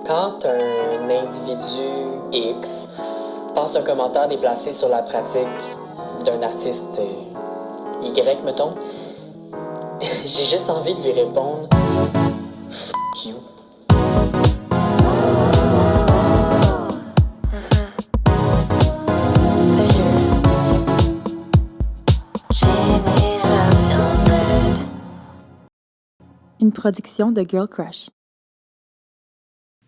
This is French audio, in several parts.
Quand un individu X passe un commentaire déplacé sur la pratique d'un artiste Y, mettons, j'ai juste envie de lui répondre « F*** you ». Une production de Girl Crush.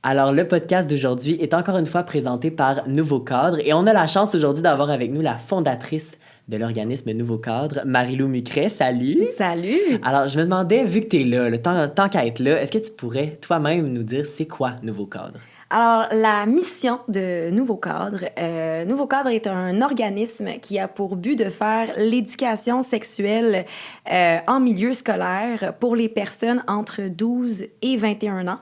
Alors, le podcast d'aujourd'hui est encore une fois présenté par Nouveau Cadre et on a la chance aujourd'hui d'avoir avec nous la fondatrice de l'organisme Nouveau Cadre, Marie-Lou Mucret. Salut! Salut! Alors, je me demandais, vu que tu es là, tant qu'à être là, est-ce que tu pourrais toi-même nous dire c'est quoi Nouveau Cadre? Alors, la mission de Nouveau Cadre est un organisme qui a pour but de faire l'éducation sexuelle en milieu scolaire pour les personnes entre 12 et 21 ans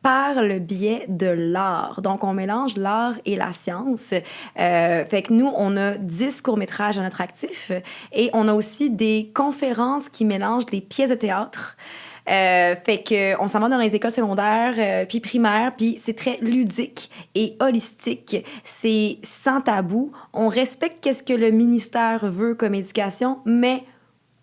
par le biais de l'art. Donc, on mélange l'art et la science. Fait que nous, on a 10 courts-métrages à notre actif et on a aussi des conférences qui mélangent des pièces de théâtre. Fait qu'on s'en va dans les écoles secondaires, puis primaires, puis c'est très ludique et holistique. C'est sans tabou. On respecte qu'est-ce que le ministère veut comme éducation, mais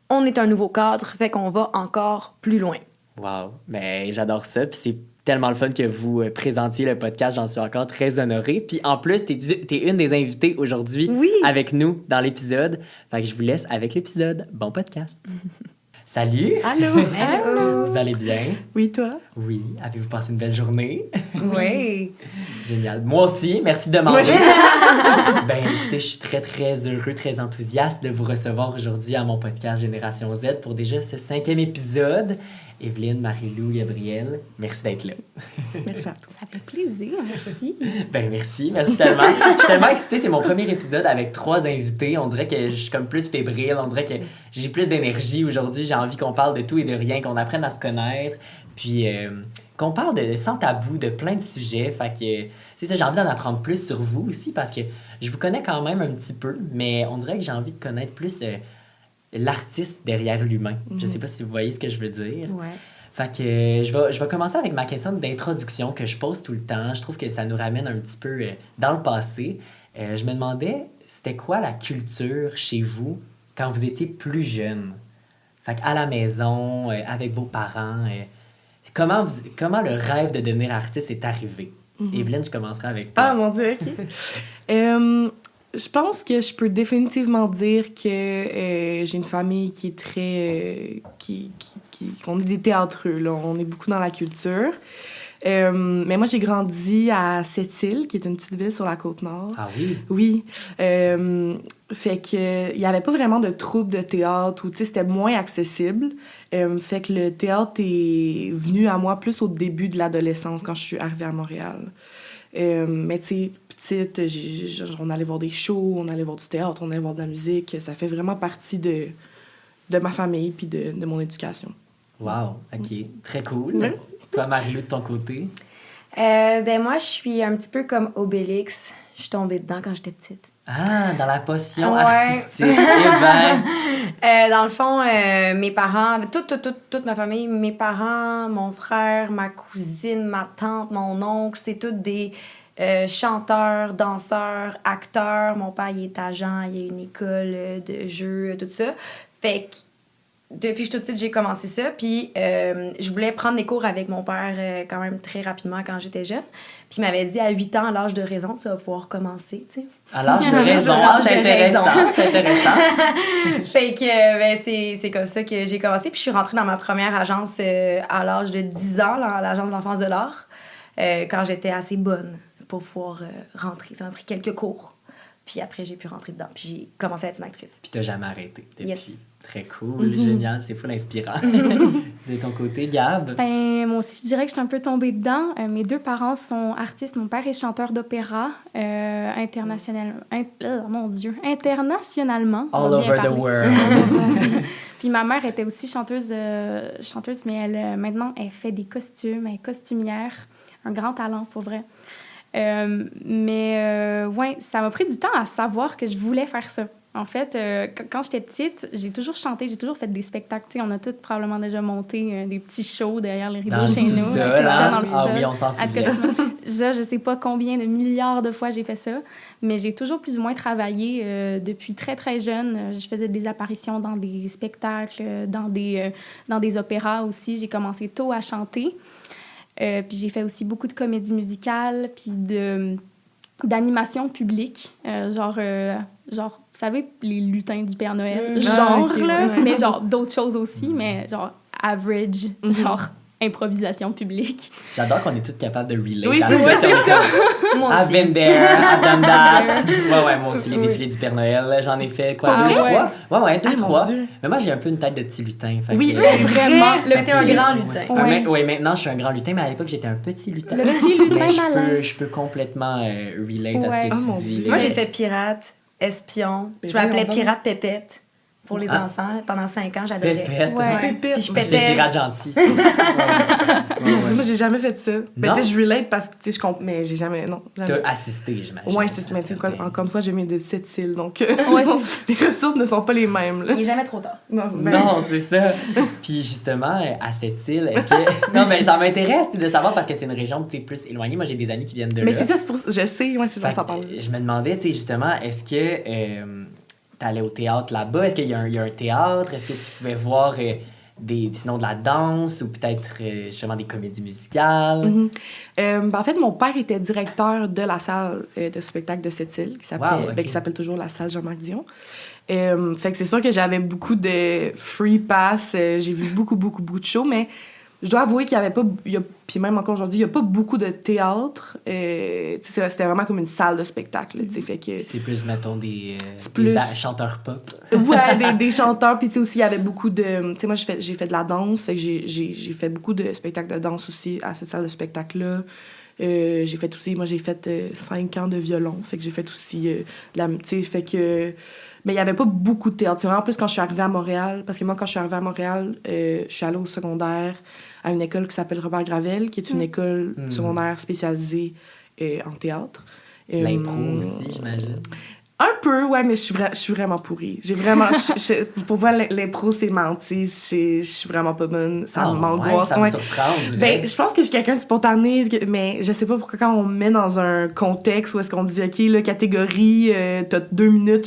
on est un nouveau cadre, fait qu'on va encore plus loin. Wow! Mais j'adore ça, puis c'est tellement le fun que vous présentiez le podcast. J'en suis encore très honorée. Puis en plus, t'es une des invitées aujourd'hui avec nous dans l'épisode. Fait que je vous laisse avec l'épisode. Bon podcast! Salut! Allô! Allô! Vous allez bien? Oui, toi? Oui. Avez-vous passé une belle journée? Oui! Génial. Moi aussi, merci de demander. Ben, écoutez, je suis très, très heureux, très enthousiaste de vous recevoir aujourd'hui à mon podcast Génération Z pour déjà ce 5e épisode. Evelyne, Marie-Lou, Gabrielle, merci d'être là. Merci à toi. Ça fait plaisir, merci. Ben merci tellement. Je suis tellement excitée, c'est mon premier épisode avec 3 invités. On dirait que je suis comme plus fébrile, on dirait que j'ai plus d'énergie aujourd'hui. J'ai envie qu'on parle de tout et de rien, qu'on apprenne à se connaître, puis qu'on parle sans tabou de plein de sujets. Fait que c'est ça, j'ai envie d'en apprendre plus sur vous aussi parce que je vous connais quand même un petit peu, mais on dirait que j'ai envie de connaître plus l'artiste derrière l'humain. Je sais pas si vous voyez ce que je veux dire. Ouais. Fait que je vais commencer avec ma question d'introduction que je pose tout le temps. Je trouve que ça nous ramène un petit peu dans le passé. Je me demandais, c'était quoi la culture chez vous quand vous étiez plus jeune? Fait qu'à la maison, avec vos parents, comment le rêve de devenir artiste est arrivé? Evelyne, je commencerai avec toi. Ah, mon Dieu, OK. Je pense que je peux définitivement dire que j'ai une famille qui est très... on est des théâtreux, là. On est beaucoup dans la culture. Mais moi, j'ai grandi à Sept-Îles, qui est une petite ville sur la Côte-Nord. Ah oui? Oui. Fait que il y avait pas vraiment de troupe de théâtre, ou tu sais, c'était moins accessible. Fait que le théâtre est venu à moi plus au début de l'adolescence, quand je suis arrivée à Montréal. Mais tu sais, petite, on allait voir des shows, on allait voir du théâtre, on allait voir de la musique. Ça fait vraiment partie de ma famille puis de mon éducation. Wow, OK. Très cool. Merci. Toi, Marie-Lou, de ton côté? Ben moi, je suis un petit peu comme Obélix. Je suis tombée dedans quand j'étais petite. Ah, dans la potion Ouais. artistique. Eh ben... Dans le fond, mes parents, toute ma famille, mes parents, mon frère, ma cousine, ma tante, mon oncle, c'est tous des chanteurs, danseurs, acteurs. Mon père, il est agent, il y a une école de jeux, tout ça. Fait que depuis que je suis toute petite, j'ai commencé ça. Puis je voulais prendre des cours avec mon père quand même très rapidement quand j'étais jeune. Puis il m'avait dit, à 8 ans, à l'âge de raison, tu vas pouvoir commencer, tu sais. À l'âge de raison, c'est intéressant. Fait que ben, c'est comme ça que j'ai commencé. Puis je suis rentrée dans ma première agence à l'âge de 10 ans, là, à l'Agence de l'enfance de l'art, quand j'étais assez bonne pour pouvoir rentrer. Ça m'a pris quelques cours. Puis après, j'ai pu rentrer dedans. Puis j'ai commencé à être une actrice. Puis t'as jamais arrêté depuis. Yes. Très cool, génial, c'est full inspirant. De ton côté, Gab? Ben, moi aussi, je dirais que je suis un peu tombée dedans. Mes 2 parents sont artistes. Mon père est chanteur d'opéra internationalement. All over the world. Puis ma mère était aussi chanteuse, mais elle, maintenant, elle fait des costumes, elle est costumière. Un grand talent, pour vrai. Ouais, ça m'a pris du temps à savoir que je voulais faire ça. En fait, quand j'étais petite, j'ai toujours chanté, j'ai toujours fait des spectacles. Tu sais, on a tous probablement déjà monté des petits shows derrière les rideaux Dans le chez nous. sous-sol, C'est ça, hein? dans le Ah sous-sol. oui, on s'en souvient. Ça, je sais pas combien de milliards de fois j'ai fait ça, mais j'ai toujours plus ou moins travaillé depuis très, très jeune. Je faisais des apparitions dans des spectacles, dans des opéras aussi. J'ai commencé tôt à chanter. Puis j'ai fait aussi beaucoup de comédie musicale, puis d'animation publique, genre, vous savez, les lutins du Père Noël, genre, ok, là, ouais. mais genre d'autres choses aussi, mais genre average, genre improvisation publique. J'adore qu'on est toutes capables de relate. Oui, à c'est ça. ça, c'est ça. Moi I've aussi. been there, I've done that. Ouais, moi aussi, les défilés du Père Noël, j'en ai fait quoi, Pas deux, vrai? trois? Ouais, deux, Ah, mon trois. Dieu. Mais moi, j'ai un peu une tête de petit lutin. Fait Oui, que, c'est vraiment. Mais t'es un grand lutin. Ouais. Oui, maintenant, je suis un grand lutin, mais à l'époque, j'étais un petit lutin. Le petit lutin Mais malin. je peux complètement relate à Ouais. ce Oh, que mon tu dis. Dieu. là. Moi, j'ai fait pirate, espion. Mais Je m'appelais voyons donc. Pirate Pépette pour les Ah. enfants. Là, pendant 5 ans, j'adorais. Pépette. Ouais. Pépite. Puis je C'est pétais. pirate gentil, ça. Ouais, ouais. Moi, j'ai jamais fait ça. Mais Non? tu sais, je relate parce que, tu sais, je comprends. Mais j'ai jamais. Non. Jamais. T'as assisté, j'imagine. Ouais, c'est mais c'est quoi, encore une fois, j'ai mis de cette île, donc Ouais, non, c'est ça. les ressources ne sont pas les mêmes. Là. Il est jamais trop tard. Non, ben, Non, c'est ça. Puis justement, à cette île, est-ce que... Non, mais ça m'intéresse de savoir parce que c'est une région tu sais, plus éloignée. Moi, j'ai des amis qui viennent de mais là. c'est ça, c'est pour ça. Je sais, ouais, c'est ça, Fait ça que, parle. je me demandais, tu sais, justement, est-ce que t'allais au théâtre là-bas? Est-ce qu'il y a un théâtre? Est-ce que tu pouvais voir sinon de la danse ou peut-être justement des comédies musicales? Mhm. Ben, en fait, mon père était directeur de la salle de spectacle de cette île, qui s'appelait, Wow, ok. qui s'appelle toujours la salle Jean-Marc Dion. Fait que c'est sûr que j'avais beaucoup de free pass. J'ai vu beaucoup de shows, mais je dois avouer qu'il y avait pas... Puis même encore aujourd'hui, il n'y a pas beaucoup de théâtre. Tu sais, c'était vraiment comme une salle de spectacle. Tu sais, fait que... C'est plus, mettons, des plus- chanteurs pop. Ouais, des chanteurs. Puis, tu sais, aussi, il y avait beaucoup de... Tu sais, moi, j'ai fait de la danse. Fait que j'ai fait beaucoup de spectacles de danse aussi à cette salle de spectacle-là. J'ai fait aussi... Moi, j'ai fait 5 ans de violon. Fait que j'ai fait aussi de la... Tu sais, fait que... Mais il n'y avait pas beaucoup de théâtre. C'est vraiment plus quand je suis arrivée à Montréal. Parce que moi, quand je suis arrivée à Montréal, je suis allée au secondaire à une école qui s'appelle Robert Gravel, qui est une école secondaire spécialisée en théâtre. L'impro aussi, j'imagine. Un peu, ouais, mais je suis vraiment pourrie. J'ai vraiment... pour voir l'impro, c'est menti. Je suis vraiment pas bonne. Ça m'angoisse. Ça me Ouais. surprend, on dirait. Ben, je pense que je suis quelqu'un de spontané, mais je sais pas pourquoi quand on me met dans un contexte où est-ce qu'on dit, OK, là, catégorie, t'as 2 minutes,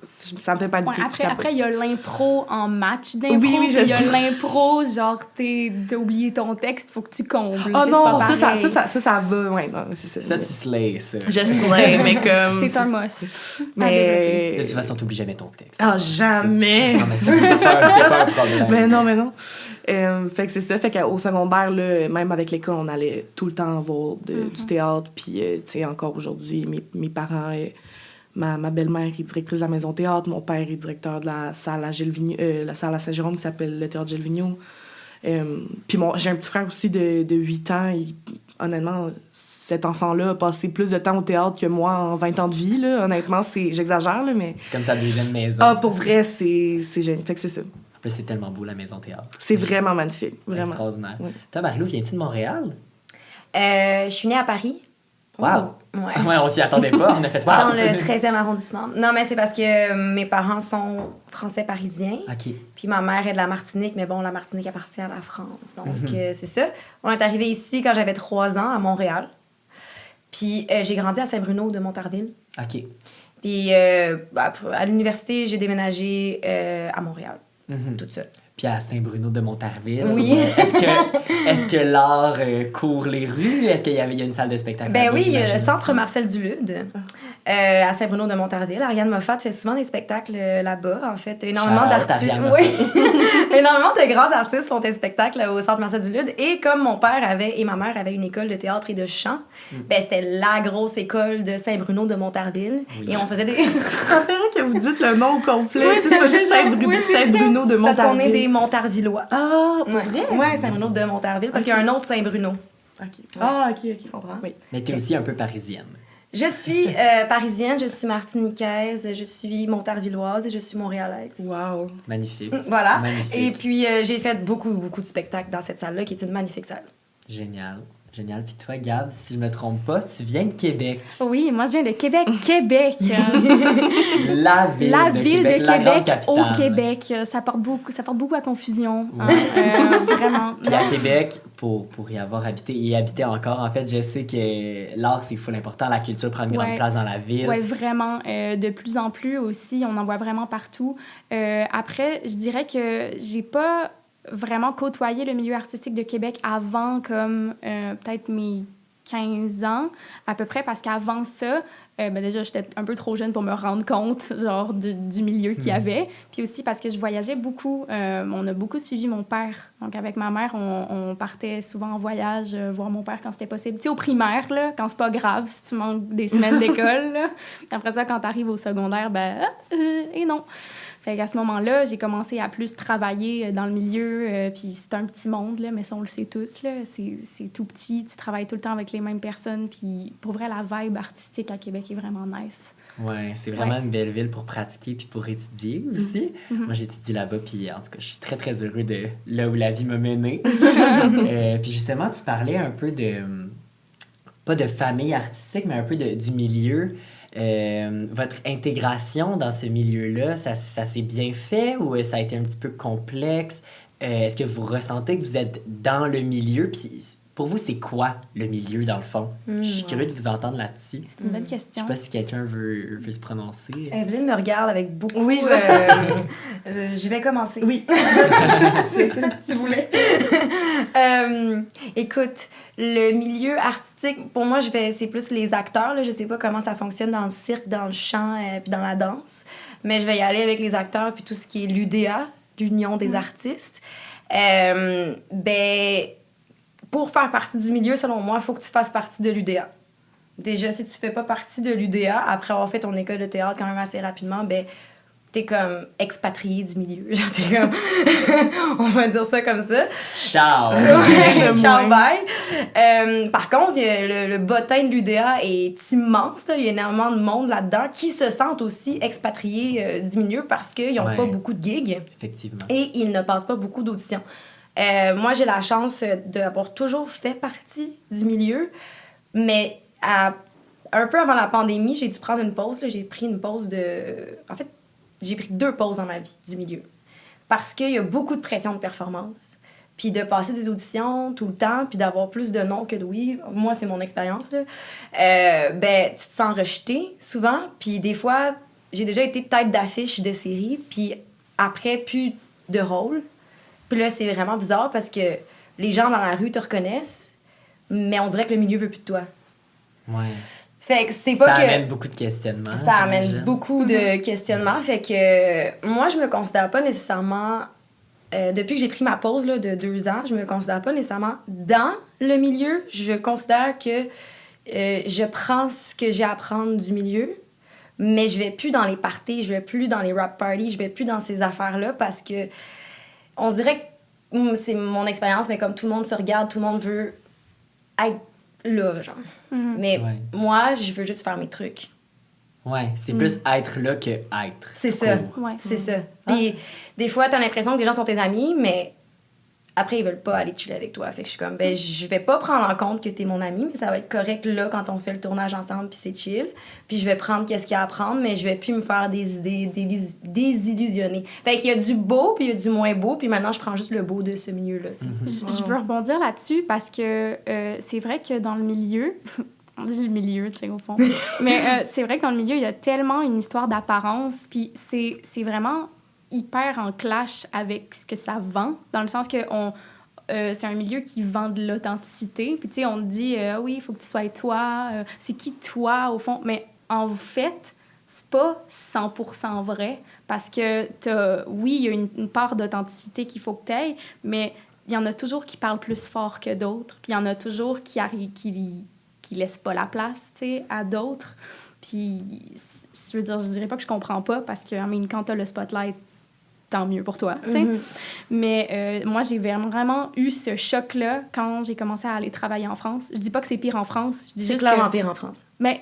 ça me fait pas de Ouais, clic, je capote. après, il y a l'impro en match d'impro. Oui, puis je il y a sais. l'impro, genre, t'as oublié ton texte, faut que tu combles. Oh c'est non, pas pareil. ça va, ouais, non, c'est ça. Ça, tu slays, ça. Je slay, mais comme... C'est un must. Mais... De toute façon, t'oublies jamais ton texte. Ah, jamais! Non, mais c'est pas un problème. Mais non. Fait que c'est ça. Fait qu'au secondaire, là, même avec l'école, on allait tout le temps voir du théâtre. Puis, tu sais, encore aujourd'hui, mes parents... ma belle-mère est directrice de la maison théâtre. Mon père est directeur de la salle à la salle à Saint-Jérôme qui s'appelle le Théâtre Gilles Vigneault. Puis j'ai un petit frère aussi de 8 ans. Honnêtement, cet enfant-là a passé plus de temps au théâtre que moi en 20 ans de vie. Là. Honnêtement, j'exagère, là, mais... C'est comme sa deuxième maison. Ah, pour vrai, c'est génial. Fait que c'est ça. En plus, c'est tellement beau, la maison théâtre. C'est vraiment magnifique. Vraiment. Extraordinaire. Oui. Toi, Marie-Lou, viens-tu de Montréal? Je suis née à Paris. Wow! Ouais. Ouais, on s'y attendait pas. On a fait wow! Dans le 13e arrondissement. Non, mais c'est parce que mes parents sont français parisiens. OK. Puis ma mère est de la Martinique, mais bon, la Martinique appartient à la France. Donc, c'est ça. On est arrivé ici quand j'avais 3 ans, à Montréal. Puis j'ai grandi à Saint-Bruno de Montarville. OK. Puis à l'université, j'ai déménagé à Montréal, toute seule. Puis à Saint-Bruno de Montarville. Oui. Est-ce que l'art court les rues? Est-ce qu'il y a une salle de spectacle? Ben là-bas, oui, il y a le j'imagine centre aussi? Marcel Dulude à Saint-Bruno de Montarville. Ariane Moffat fait souvent des spectacles là-bas. En fait, énormément Shout out d'artistes. Ariane Oui. Énormément de grands artistes font des spectacles au centre Marcel Dulude. Et comme mon père et ma mère avaient une école de théâtre et de chant, ben c'était la grosse école de Saint-Bruno de Montarville. Oui. Et on faisait des. Préférez que vous dites le nom au complet. Oui, c'est pas c'est juste ça. Saint-Bruno, Oui, c'est Saint-Bruno de Parce qu'on est Montarville. des Montarvillois. Ah, pour Ouais. vrai? Ouais, Saint-Bruno de Montarville. Parce Ok. qu'il y a un autre Saint-Bruno. OK. Ah, OK. Tu comprends? Oui. Mais t'es aussi un peu parisienne. Je suis parisienne, je suis martiniquaise, je suis montarvilloise et je suis montréalaise. Wow. Magnifique. Voilà. Magnifique. Et puis, j'ai fait beaucoup de spectacles dans cette salle-là, qui est une magnifique salle. Génial. Génial. Puis toi, Gab, si je me trompe pas, tu viens de Québec. Oui, moi, je viens de Québec. Québec! La ville La de ville Québec, de la grande Québec au capitale. Québec. Ça porte beaucoup à confusion. Ouais. Vraiment. Puis à Québec, pour y avoir habité et y habiter encore, en fait, je sais que l'art, c'est full important. La culture prend une grande Ouais. place dans la ville. Oui, vraiment. De plus en plus aussi, on en voit vraiment partout. Après, je dirais que j'ai pas vraiment côtoyé le milieu artistique de Québec avant comme peut-être mes 15 ans, à peu près, parce qu'avant ça, déjà, j'étais un peu trop jeune pour me rendre compte, genre, du milieu qu'il y avait. Puis aussi parce que je voyageais beaucoup. On a beaucoup suivi mon père. Donc, avec ma mère, on partait souvent en voyage voir mon père quand c'était possible. Tu sais, au primaire, là, quand c'est pas grave, si tu manques des semaines d'école, là. Après ça, quand t'arrives au secondaire, et non. Fait qu'à ce moment-là, j'ai commencé à plus travailler dans le milieu, puis c'est un petit monde, là, mais ça, on le sait tous, là, c'est tout petit, tu travailles tout le temps avec les mêmes personnes, puis pour vrai, la vibe artistique à Québec est vraiment nice. Ouais, c'est vraiment une belle ville pour pratiquer puis pour étudier aussi. Moi, j'étudie là-bas, puis en tout cas, je suis très, très heureux de là où la vie m'a mené. Puis justement, tu parlais un peu de, pas de famille artistique, mais un peu du milieu. Votre intégration dans ce milieu-là, ça s'est bien fait ou ça a été un petit peu complexe? Est-ce que vous ressentez que vous êtes dans le milieu? Puis pour vous, c'est quoi le milieu dans le fond? Je suis curieux de vous entendre là-dessus. C'est une bonne question. Je sais pas si quelqu'un veut se prononcer. Evelyne me regarde avec beaucoup... Oui, je vais commencer. Oui. C'est ça que tu voulais. Écoute, le milieu artistique, pour moi, c'est plus les acteurs. Là. Je sais pas comment ça fonctionne dans le cirque, dans le chant puis dans la danse. Mais je vais y aller avec les acteurs puis tout ce qui est l'UDA, l'Union des artistes. Pour faire partie du milieu, selon moi, il faut que tu fasses partie de l'UDA. Déjà, si tu fais pas partie de l'UDA, après avoir fait ton école de théâtre quand même assez rapidement, t'es comme expatrié du milieu. Genre, t'es comme... on va dire ça comme ça. Ciao! Ouais, ciao, bye! Par contre, le bottin de l'UDA est immense. Là. Il y a énormément de monde là-dedans qui se sentent aussi expatriés du milieu parce qu'ils n'ont pas beaucoup de gigs. Effectivement. Et ils ne passent pas beaucoup d'auditions. Moi, j'ai la chance d'avoir toujours fait partie du milieu, mais un peu avant la pandémie, j'ai dû prendre une pause. Là. J'ai pris une pause En fait, j'ai pris 2 pauses dans ma vie du milieu. Parce qu'il y a beaucoup de pression de performance. Puis de passer des auditions tout le temps, puis d'avoir plus de non que de oui. Moi, c'est mon expérience, là. Tu te sens rejeté souvent. Puis des fois, j'ai déjà été tête d'affiche de série, puis après, plus de rôle. Puis là, c'est vraiment bizarre parce que les gens dans la rue te reconnaissent, mais on dirait que le milieu veut plus de toi. Ouais. Fait que c'est pas ça que... amène beaucoup de questionnements. Ça amène j'imagine. beaucoup de questionnements. Fait que moi, je me considère pas nécessairement... depuis que j'ai pris ma pause là, de 2 ans, je me considère pas nécessairement dans le milieu. Je considère que je prends ce que j'ai à prendre du milieu, mais je vais plus dans les parties, je vais plus dans les rap parties, je vais plus dans ces affaires-là parce que on dirait que c'est mon expérience, mais comme tout le monde se regarde, tout le monde veut être là, genre. Mais moi, je veux juste faire mes trucs. Ouais, c'est plus être là que être. C'est ça. Ouais. C'est ça. Puis des fois, t'as l'impression que des gens sont tes amis, mais après, ils veulent pas aller chiller avec toi. Fait que je suis comme, je vais pas prendre en compte que t'es mon ami, mais ça va être correct là quand on fait le tournage ensemble, puis c'est chill. Puis je vais prendre qu'est-ce qu'il y a à prendre, mais je vais plus me faire des idées désillusionner. Fait qu'il y a du beau, puis il y a du moins beau, puis maintenant, je prends juste le beau de ce milieu-là. Je veux rebondir là-dessus parce que c'est vrai que dans le milieu... On dit le milieu, tu sais, au fond. Mais c'est vrai que dans le milieu, il y a tellement une histoire d'apparence, puis c'est vraiment hyper en clash avec ce que ça vend, dans le sens que c'est un milieu qui vend de l'authenticité. Puis, tu sais, on te dit, oui, il faut que tu sois toi. C'est qui toi, au fond? Mais en fait, c'est pas 100% vrai, parce que oui, il y a une part d'authenticité qu'il faut que tu aies, mais il y en a toujours qui parlent plus fort que d'autres, puis il y en a toujours qui laissent pas la place, tu sais, à d'autres. Puis, je veux dire, je dirais pas que je comprends pas, parce que, quand t'as le spotlight, tant mieux pour toi, tu sais. Mais moi, j'ai vraiment eu ce choc-là quand j'ai commencé à aller travailler en France. Je dis pas que c'est pire en France, je dis C'est juste clairement que... pire en France. Mais,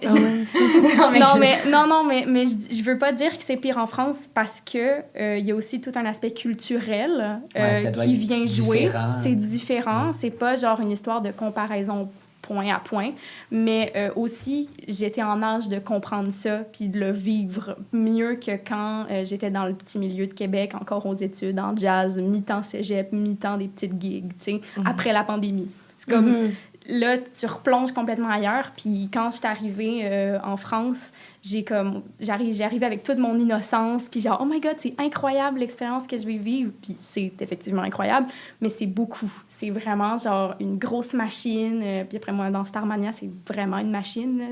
mais je veux pas dire que c'est pire en France parce que il y a aussi tout un aspect culturel Ça doit qui être vient jouer. différent. C'est différent. C'est pas genre une histoire de comparaison point à point, mais aussi j'étais en âge de comprendre ça puis de le vivre mieux que quand j'étais dans le petit milieu de Québec, encore aux études, en jazz, mi-temps cégep, mi-temps des petites gigs, tu sais, après la pandémie. C'est comme... Là, tu replonges complètement ailleurs. Puis quand je suis arrivée en France, j'arrive avec toute mon innocence. Puis genre, oh my God, c'est incroyable l'expérience que je vais vivre. Puis c'est effectivement incroyable, mais c'est beaucoup. C'est vraiment genre une grosse machine. Puis après, moi, dans Starmania, c'est vraiment une machine. Là.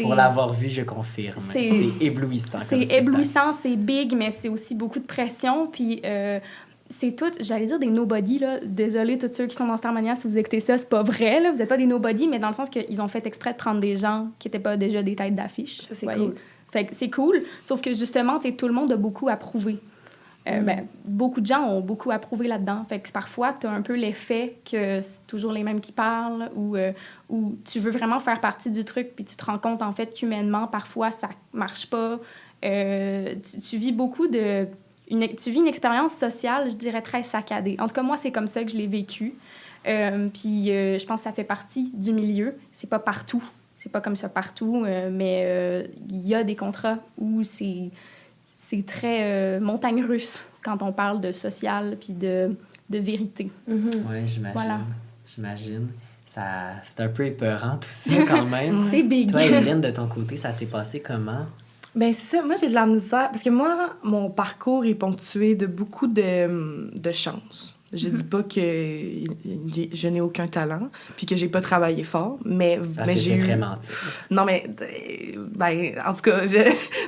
Pour l'avoir vu, je confirme. C'est éblouissant. C'est éblouissant, c'est big, mais c'est aussi beaucoup de pression. Puis... c'est tout, j'allais dire des nobody, là. Désolée, tous ceux qui sont dans Starmania, si vous écoutez ça, c'est pas vrai, là. Vous êtes pas des nobody, mais dans le sens qu'ils ont fait exprès de prendre des gens qui étaient pas déjà des têtes d'affiche. Ça, c'est cool. Fait que c'est cool, sauf que justement, tout le monde a beaucoup approuvé. Beaucoup de gens ont beaucoup approuvé là-dedans. Fait que parfois, tu as un peu l'effet que c'est toujours les mêmes qui parlent ou tu veux vraiment faire partie du truc puis tu te rends compte, en fait, qu'humainement, parfois, ça marche pas. Tu vis beaucoup de... Tu vis une expérience sociale, je dirais, très saccadée. En tout cas, moi, c'est comme ça que je l'ai vécu. Puis je pense que ça fait partie du milieu. C'est pas partout. C'est pas comme ça partout, mais il y a des contrats où c'est très montagne russe quand on parle de social puis de vérité. Oui, j'imagine. Voilà. J'imagine. C'est un peu épeurant, tout ça, quand même. C'est big. Toi, Evelyne, de ton côté, ça s'est passé comment? Ben c'est ça. Moi, j'ai de la misère. Parce que moi, mon parcours est ponctué de beaucoup de chance. Je dis pas que je n'ai aucun talent, puis que j'ai pas travaillé fort, mais j'ai serait mentir. Non, mais en tout cas,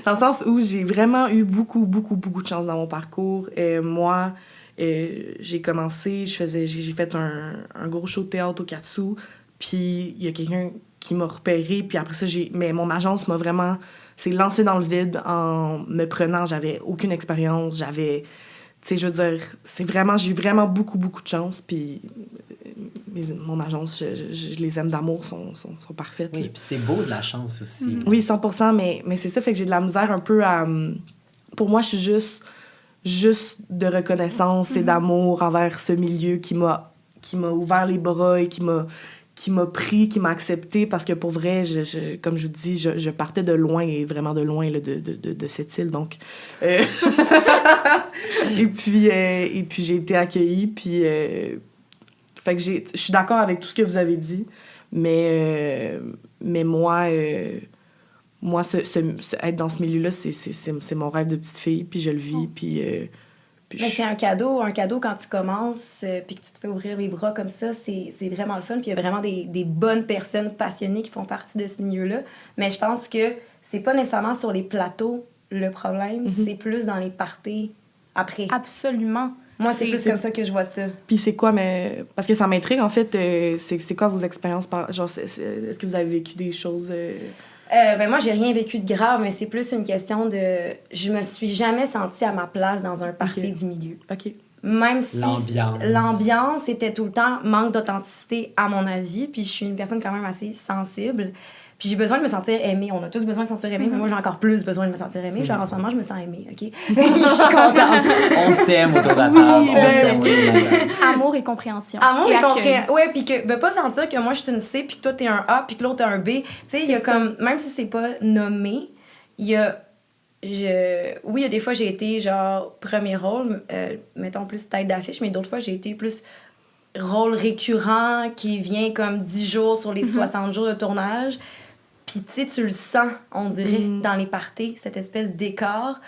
dans le sens où j'ai vraiment eu beaucoup de chance dans mon parcours. Moi, j'ai commencé, j'ai fait un gros show de théâtre au Katsu, puis il y a quelqu'un qui m'a repéré, puis après ça, mais mon agence m'a vraiment... s'est lancée dans le vide en me prenant. J'avais aucune expérience, tu sais, je veux dire, j'ai eu vraiment beaucoup de chance, puis mon agence, je les aime d'amour, sont parfaites. Oui, puis c'est beau de la chance aussi. Oui, 100%, mais c'est ça, fait que j'ai de la misère un peu à... Pour moi, je suis juste de reconnaissance et d'amour envers ce milieu qui m'a ouvert les bras et qui m'a pris, qui m'a accepté, parce que pour vrai, comme je vous dis, je partais de loin, et vraiment de loin là, de cette île, donc... et puis j'ai été accueillie, puis... fait que je suis d'accord avec tout ce que vous avez dit, mais moi, être dans ce milieu-là, c'est mon rêve de petite fille, puis je le vis, puis mais c'est un cadeau quand tu commences puis que tu te fais ouvrir les bras comme ça, c'est vraiment le fun. Puis il y a vraiment des bonnes personnes passionnées qui font partie de ce milieu-là. Mais je pense que c'est pas nécessairement sur les plateaux le problème, c'est plus dans les parties après. Absolument. Moi, c'est plus comme ça que je vois ça. Puis c'est quoi, mais... Parce que ça m'intrigue, en fait, c'est quoi vos expériences? Genre, est-ce que vous avez vécu des choses... Moi, j'ai rien vécu de grave, mais c'est plus une question de... Je me suis jamais sentie à ma place dans un party du milieu. OK. Même si... L'ambiance était tout le temps manque d'authenticité, à mon avis. Puis je suis une personne quand même assez sensible. Puis j'ai besoin de me sentir aimée. On a tous besoin de se sentir aimée, mais moi, j'ai encore plus besoin de me sentir aimée. Genre, en ce moment, je me sens aimée, OK? Je suis contente. On s'aime autour de la table. On s'aime autour de la table. Amour et compréhension. Amour et compréhension. Ouais, puis que pas sentir que moi, je suis une C, puis que toi, t'es un A, puis que l'autre, t'es un B. Tu sais, il y a comme... Même si c'est pas nommé, il y a... Oui, il y a des fois, j'ai été, genre, premier rôle, mettons plus tête d'affiche, mais d'autres fois, j'ai été plus rôle récurrent qui vient comme 10 jours sur les 60 jours de tournage. Puis, tu sais, tu le sens, on dirait, dans les parties, cette espèce d'écart,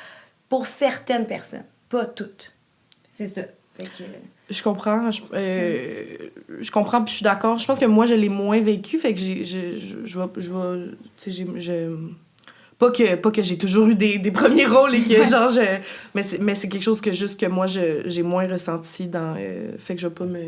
pour certaines personnes, pas toutes. C'est ça. Fait que... Je comprends, je comprends, puis je suis d'accord. Je pense que moi, je l'ai moins vécu, fait que pas que j'ai toujours eu des premiers rôles et que genre mais c'est quelque chose que moi j'ai moins ressenti dans fait que je vais pas me...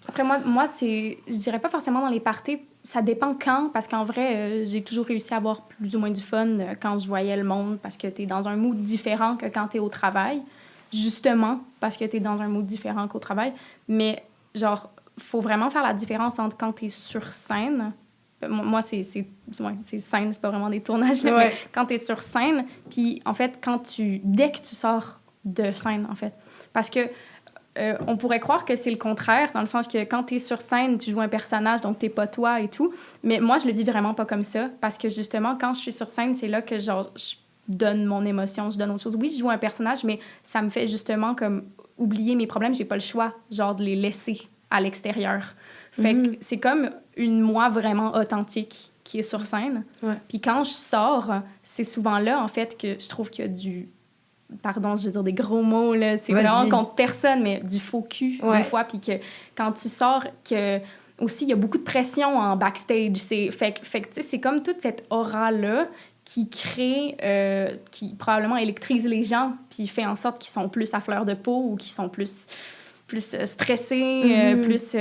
Après moi c'est, je dirais pas forcément dans les parties, ça dépend quand, parce qu'en vrai j'ai toujours réussi à avoir plus ou moins du fun quand je voyais le monde, parce que t'es dans un mood différent que quand t'es au travail. justement parce que tu es dans un mood différent qu'au travail. Mais genre, faut vraiment faire la différence entre quand tu es sur scène. Moi, c'est scène, c'est pas vraiment des tournages, là, mais quand tu es sur scène, puis en fait, dès que tu sors de scène, en fait. Parce que on pourrait croire que c'est le contraire, dans le sens que quand tu es sur scène, tu joues un personnage, donc t'es pas toi et tout. Mais moi, je le vis vraiment pas comme ça, parce que justement, quand je suis sur scène, c'est là que genre, je donne mon émotion, je donne autre chose. Oui, je joue un personnage, mais ça me fait justement comme oublier mes problèmes. J'ai pas le choix, genre, de les laisser à l'extérieur. Fait que c'est comme une moi vraiment authentique qui est sur scène. Ouais. Puis quand je sors, c'est souvent là, en fait, que je trouve qu'il y a du... Pardon, je veux dire des gros mots, là. C'est vraiment contre personne, mais du faux cul, des fois. Puis que quand tu sors, que... Aussi, il y a beaucoup de pression en backstage. Fait que tu sais, c'est comme toute cette aura-là qui crée... qui probablement électrise les gens, puis fait en sorte qu'ils sont plus à fleur de peau ou qu'ils sont plus stressés, plus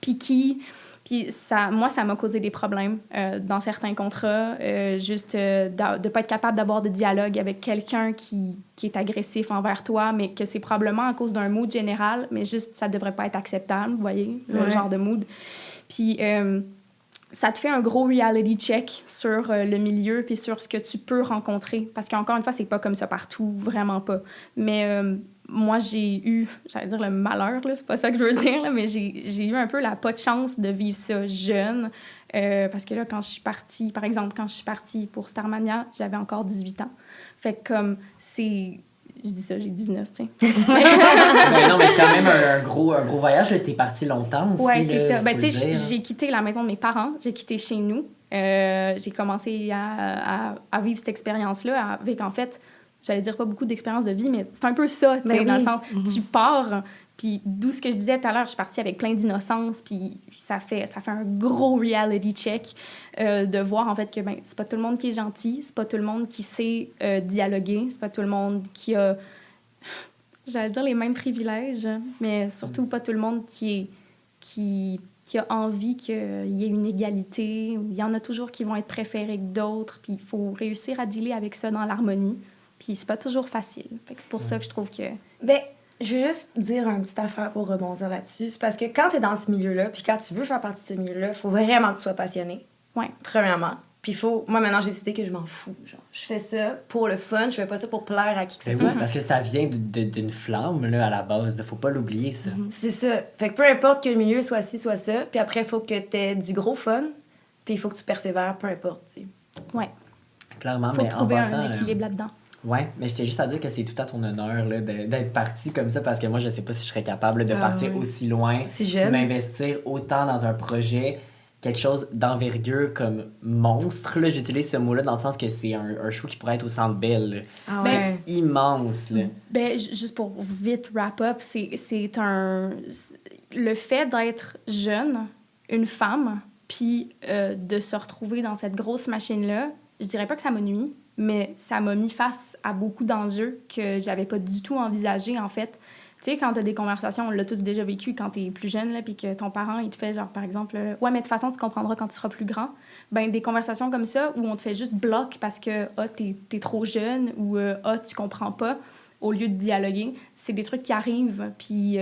picky. Puis moi, ça m'a causé des problèmes dans certains contrats, juste de ne pas être capable d'avoir de dialogue avec quelqu'un qui est agressif envers toi, mais que c'est probablement à cause d'un mood général, mais juste, ça ne devrait pas être acceptable, vous voyez, le genre de mood. Puis ça te fait un gros reality check sur le milieu puis sur ce que tu peux rencontrer. Parce qu'encore une fois, c'est pas comme ça partout, vraiment pas. Mais... moi, j'ai eu, j'allais dire le malheur, là, c'est pas ça que je veux dire, là, mais j'ai eu un peu la pas de chance de vivre ça jeune. Parce que là, quand je suis partie, par exemple, quand je suis partie pour Starmania, j'avais encore 18 ans. Fait que comme, c'est... Je dis ça, j'ai 19, tu sais. Ben non, mais c'est quand même un gros voyage. T'es partie longtemps aussi. Oui, c'est ça. Ben, tu sais, sais, j'ai quitté la maison de mes parents, j'ai quitté chez nous. J'ai commencé à vivre cette expérience-là avec, en fait... J'allais dire pas beaucoup d'expérience de vie, mais c'est un peu ça, tu sais, dans le sens, tu pars, puis d'où ce que je disais tout à l'heure, je suis partie avec plein d'innocence, puis ça fait un gros reality check de voir, en fait, que ben, c'est pas tout le monde qui est gentil, c'est pas tout le monde qui sait dialoguer, c'est pas tout le monde qui a, j'allais dire les mêmes privilèges, mais surtout pas tout le monde qui a envie qu'il y ait une égalité. Il y en a toujours qui vont être préférés que d'autres, puis il faut réussir à dealer avec ça dans l'harmonie. Puis c'est pas toujours facile. Fait que c'est pour ça que je trouve que... Ben, je veux juste dire une petite affaire pour rebondir là-dessus. C'est parce que quand t'es dans ce milieu-là, puis quand tu veux faire partie de ce milieu-là, il faut vraiment que tu sois passionné. Ouais. Premièrement. Puis moi, maintenant, j'ai décidé que je m'en fous. Genre, je fais ça pour le fun, je fais pas ça pour plaire à qui que ce soit. Oui, parce que ça vient d'une flamme, là, à la base. Faut pas l'oublier, ça. C'est ça. Fait que peu importe que le milieu soit ci, soit ça, puis après, il faut que t'aies du gros fun, puis il faut que tu persévères, peu importe, tu sais. Ouais. Clairement, Faut mais trouver en passant... un équilibre là-dedans. Ouais, mais je tiens juste à dire que c'est tout à ton honneur là, d'être partie comme ça, parce que moi, je sais pas si je serais capable de partir aussi loin, si jeune, de m'investir autant dans un projet, quelque chose d'envergure comme monstre. Là, j'utilise ce mot-là dans le sens que c'est un show qui pourrait être au Centre Bell. Ah ouais. C'est immense. Là. Ben, juste pour vite wrap-up, c'est un... Le fait d'être jeune, une femme, puis de se retrouver dans cette grosse machine-là, je dirais pas que ça m'a nuit, mais ça m'a mis face à beaucoup d'enjeux que j'avais pas du tout envisagés, en fait. Tu sais, quand t'as des conversations, on l'a tous déjà vécu quand t'es plus jeune, là, puis que ton parent, il te fait, genre, par exemple, « Ouais, mais de toute façon, tu comprendras quand tu seras plus grand. » Ben, des conversations comme ça, où on te fait juste bloc parce que, ah, t'es trop jeune, ou ah, tu comprends pas, au lieu de dialoguer, c'est des trucs qui arrivent, puis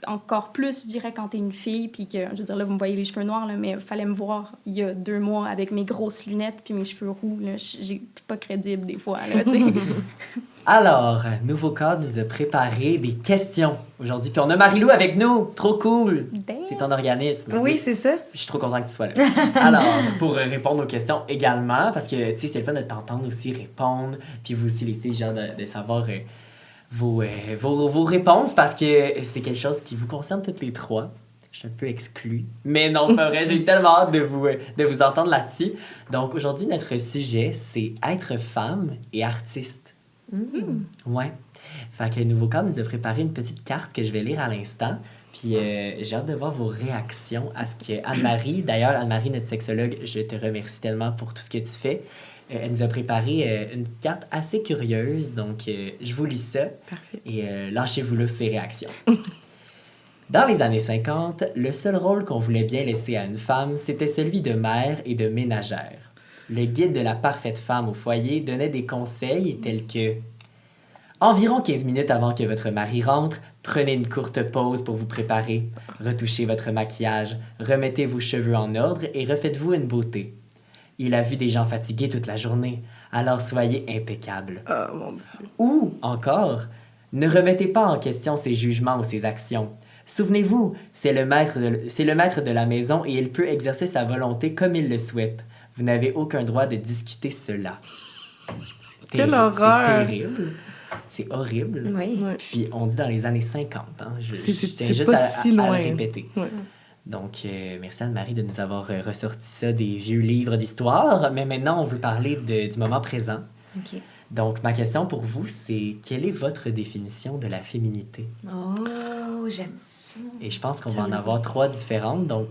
encore plus, je dirais, quand t'es une fille, puis que, je veux dire, là, vous me voyez les cheveux noirs, là, mais il fallait me voir il y a 2 mois avec mes grosses lunettes puis mes cheveux roux, là, j'ai pas crédible des fois, là, tu sais. Alors, Nouveau Cadre nous a préparé des questions aujourd'hui, puis on a Marie-Lou avec nous, trop cool! Damn. C'est ton organisme. Oui, c'est ça. Je suis trop content que tu sois là. Alors, pour répondre aux questions également, parce que, tu sais, c'est le fun de t'entendre aussi répondre, puis vous aussi, les filles, genre de savoir... vos réponses, parce que c'est quelque chose qui vous concerne toutes les trois. Je suis un peu exclue. Mais non, c'est pas vrai. J'ai tellement hâte de vous entendre là-dessus. Donc, aujourd'hui, notre sujet, c'est être femme et artiste. Ouais. Fait que Nouveau Cadre nous a préparé une petite carte que je vais lire à l'instant. Puis j'ai hâte de voir vos réactions à ce que Anne-Marie... D'ailleurs, Anne-Marie, notre sexologue, je te remercie tellement pour tout ce que tu fais. Elle nous a préparé une petite carte assez curieuse, donc je vous lis ça. Parfait. Et lâchez-vous là ces réactions. Dans les années 50, le seul rôle qu'on voulait bien laisser à une femme, c'était celui de mère et de ménagère. Le guide de la parfaite femme au foyer donnait des conseils tels que Environ 15 minutes avant que votre mari rentre, prenez une courte pause pour vous préparer. Retouchez votre maquillage, remettez vos cheveux en ordre et refaites-vous une beauté. Il a vu des gens fatigués toute la journée, alors soyez impeccable. Oh mon Dieu. Ou, encore, ne remettez pas en question ses jugements ou ses actions. Souvenez-vous, c'est le maître de la maison et il peut exercer sa volonté comme il le souhaite. Vous n'avez aucun droit de discuter cela. Quelle horreur! C'est terrible. C'est horrible. Oui. Ouais. Puis on dit dans les années 50. Hein. Je tiens C'est juste pas à si le loin. répéter. Ouais. Donc, merci Anne-Marie de nous avoir ressorti ça des vieux livres d'histoire. Mais maintenant, on veut parler du moment présent. OK. Donc, ma question pour vous, c'est quelle est votre définition de la féminité? Oh, j'aime ça. Et je pense qu'on va en avoir 3 différentes. Donc,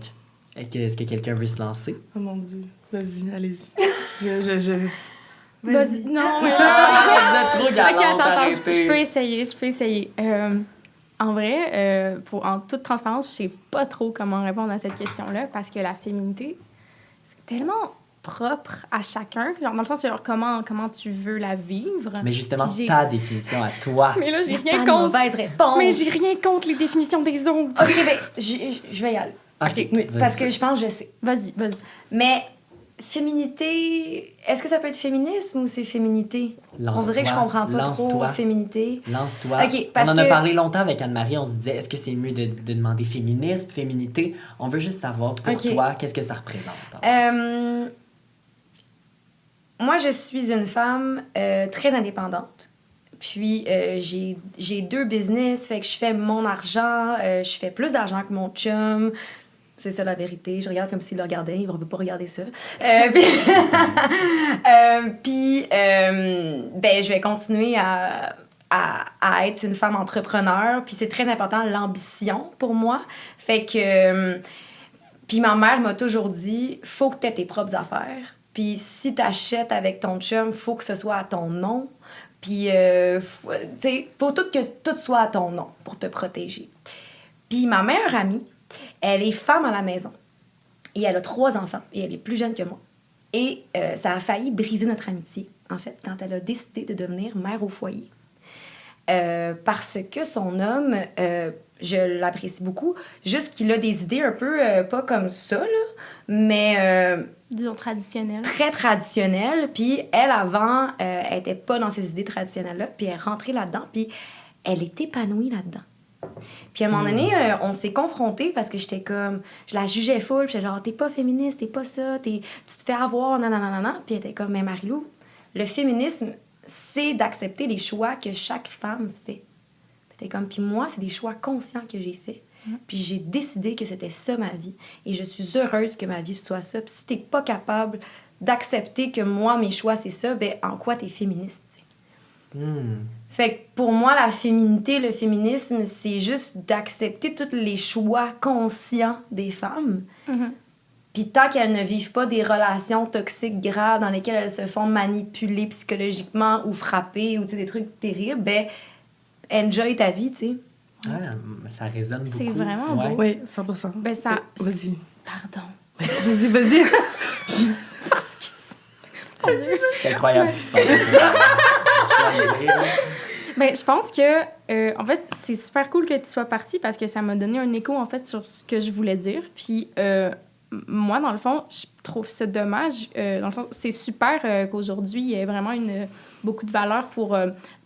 est-ce que quelqu'un veut se lancer? Oh mon Dieu. Vas-y, allez-y. Je... Vas-y. Non, mais Ah, vous êtes trop galante, Ok, attends, arrêtez. je peux essayer. En vrai, en toute transparence, je sais pas trop comment répondre à cette question-là parce que la féminité, c'est tellement propre à chacun, genre dans le sens genre comment tu veux la vivre. Mais justement, Puis j'ai- ta définition à toi. Mais là, j'ai Pas rien de contre. mauvaise réponse. Mais j'ai rien contre les définitions des autres. OK, ben, je vais y aller. Ok, Oui, vas-y. parce que je pense que je sais. Vas-y. Mais féminité, est-ce que ça peut être féminisme ou c'est féminité? On Lance-toi, dirait que je comprends pas trop lance-toi. féminité. Lance-toi. Ok, parce on en a que- parlé longtemps avec Anne-Marie. On se disait, est-ce que c'est mieux de demander féminisme, féminité? On veut juste savoir pour Ok. toi, qu'est-ce que ça représente. Moi, je suis une femme très indépendante. Puis, j'ai 2 business, fait que je fais mon argent. Je fais plus d'argent que mon chum. C'est ça la vérité. Je regarde comme s'il le regardait. Il ne veut pas regarder ça. Ben, je vais continuer à être une femme entrepreneur. Puis c'est très important, l'ambition pour moi. Fait que... puis ma mère m'a toujours dit, faut que tu aies tes propres affaires. Puis si tu achètes avec ton chum, faut que ce soit à ton nom. Puis, tu sais, faut que tout soit à ton nom pour te protéger. Puis ma meilleure amie, elle est femme à la maison. Et elle a 3 enfants. Et elle est plus jeune que moi. Et ça a failli briser notre amitié, en fait, quand elle a décidé de devenir mère au foyer. Parce que son homme, je l'apprécie beaucoup, juste qu'il a des idées un peu, pas comme ça, là, mais Disons traditionnel. très traditionnelles. Puis elle, avant, elle était pas dans ces idées traditionnelles-là, puis elle est rentrée là-dedans, puis elle est épanouie là-dedans. Puis à un moment donné, on s'est confrontés parce que j'étais comme... Je la jugeais full, puis j'étais genre, t'es pas féministe, t'es pas ça, tu te fais avoir, nanana. Puis elle était comme, mais Marie-Lou, le féminisme, c'est d'accepter les choix que chaque femme fait. Puis comme, puis moi, c'est des choix conscients que j'ai faits. Puis j'ai décidé que c'était ça ma vie. Et je suis heureuse que ma vie soit ça. Puis si t'es pas capable d'accepter que moi, mes choix, c'est ça, ben en quoi t'es féministe, t'sais? Fait que pour moi, la féminité, le féminisme, c'est juste d'accepter tous les choix conscients des femmes. Mhm. Puis tant qu'elles ne vivent pas des relations toxiques graves dans lesquelles elles se font manipuler psychologiquement ou frapper ou des trucs terribles, ben enjoy ta vie, tu sais. Ah, ça résonne beaucoup. C'est vraiment Ouais. beau. Oui, 100%. Ben ça... Vas-y. Pardon. Vas-y. C'est incroyable ce qui se passe. Je dois le dire. Ben, je pense que, en fait, c'est super cool que tu sois partie parce que ça m'a donné un écho, en fait, sur ce que je voulais dire. Puis, moi, dans le fond, je trouve ça dommage. Dans le sens, c'est super qu'aujourd'hui, il y ait vraiment beaucoup de valeur pour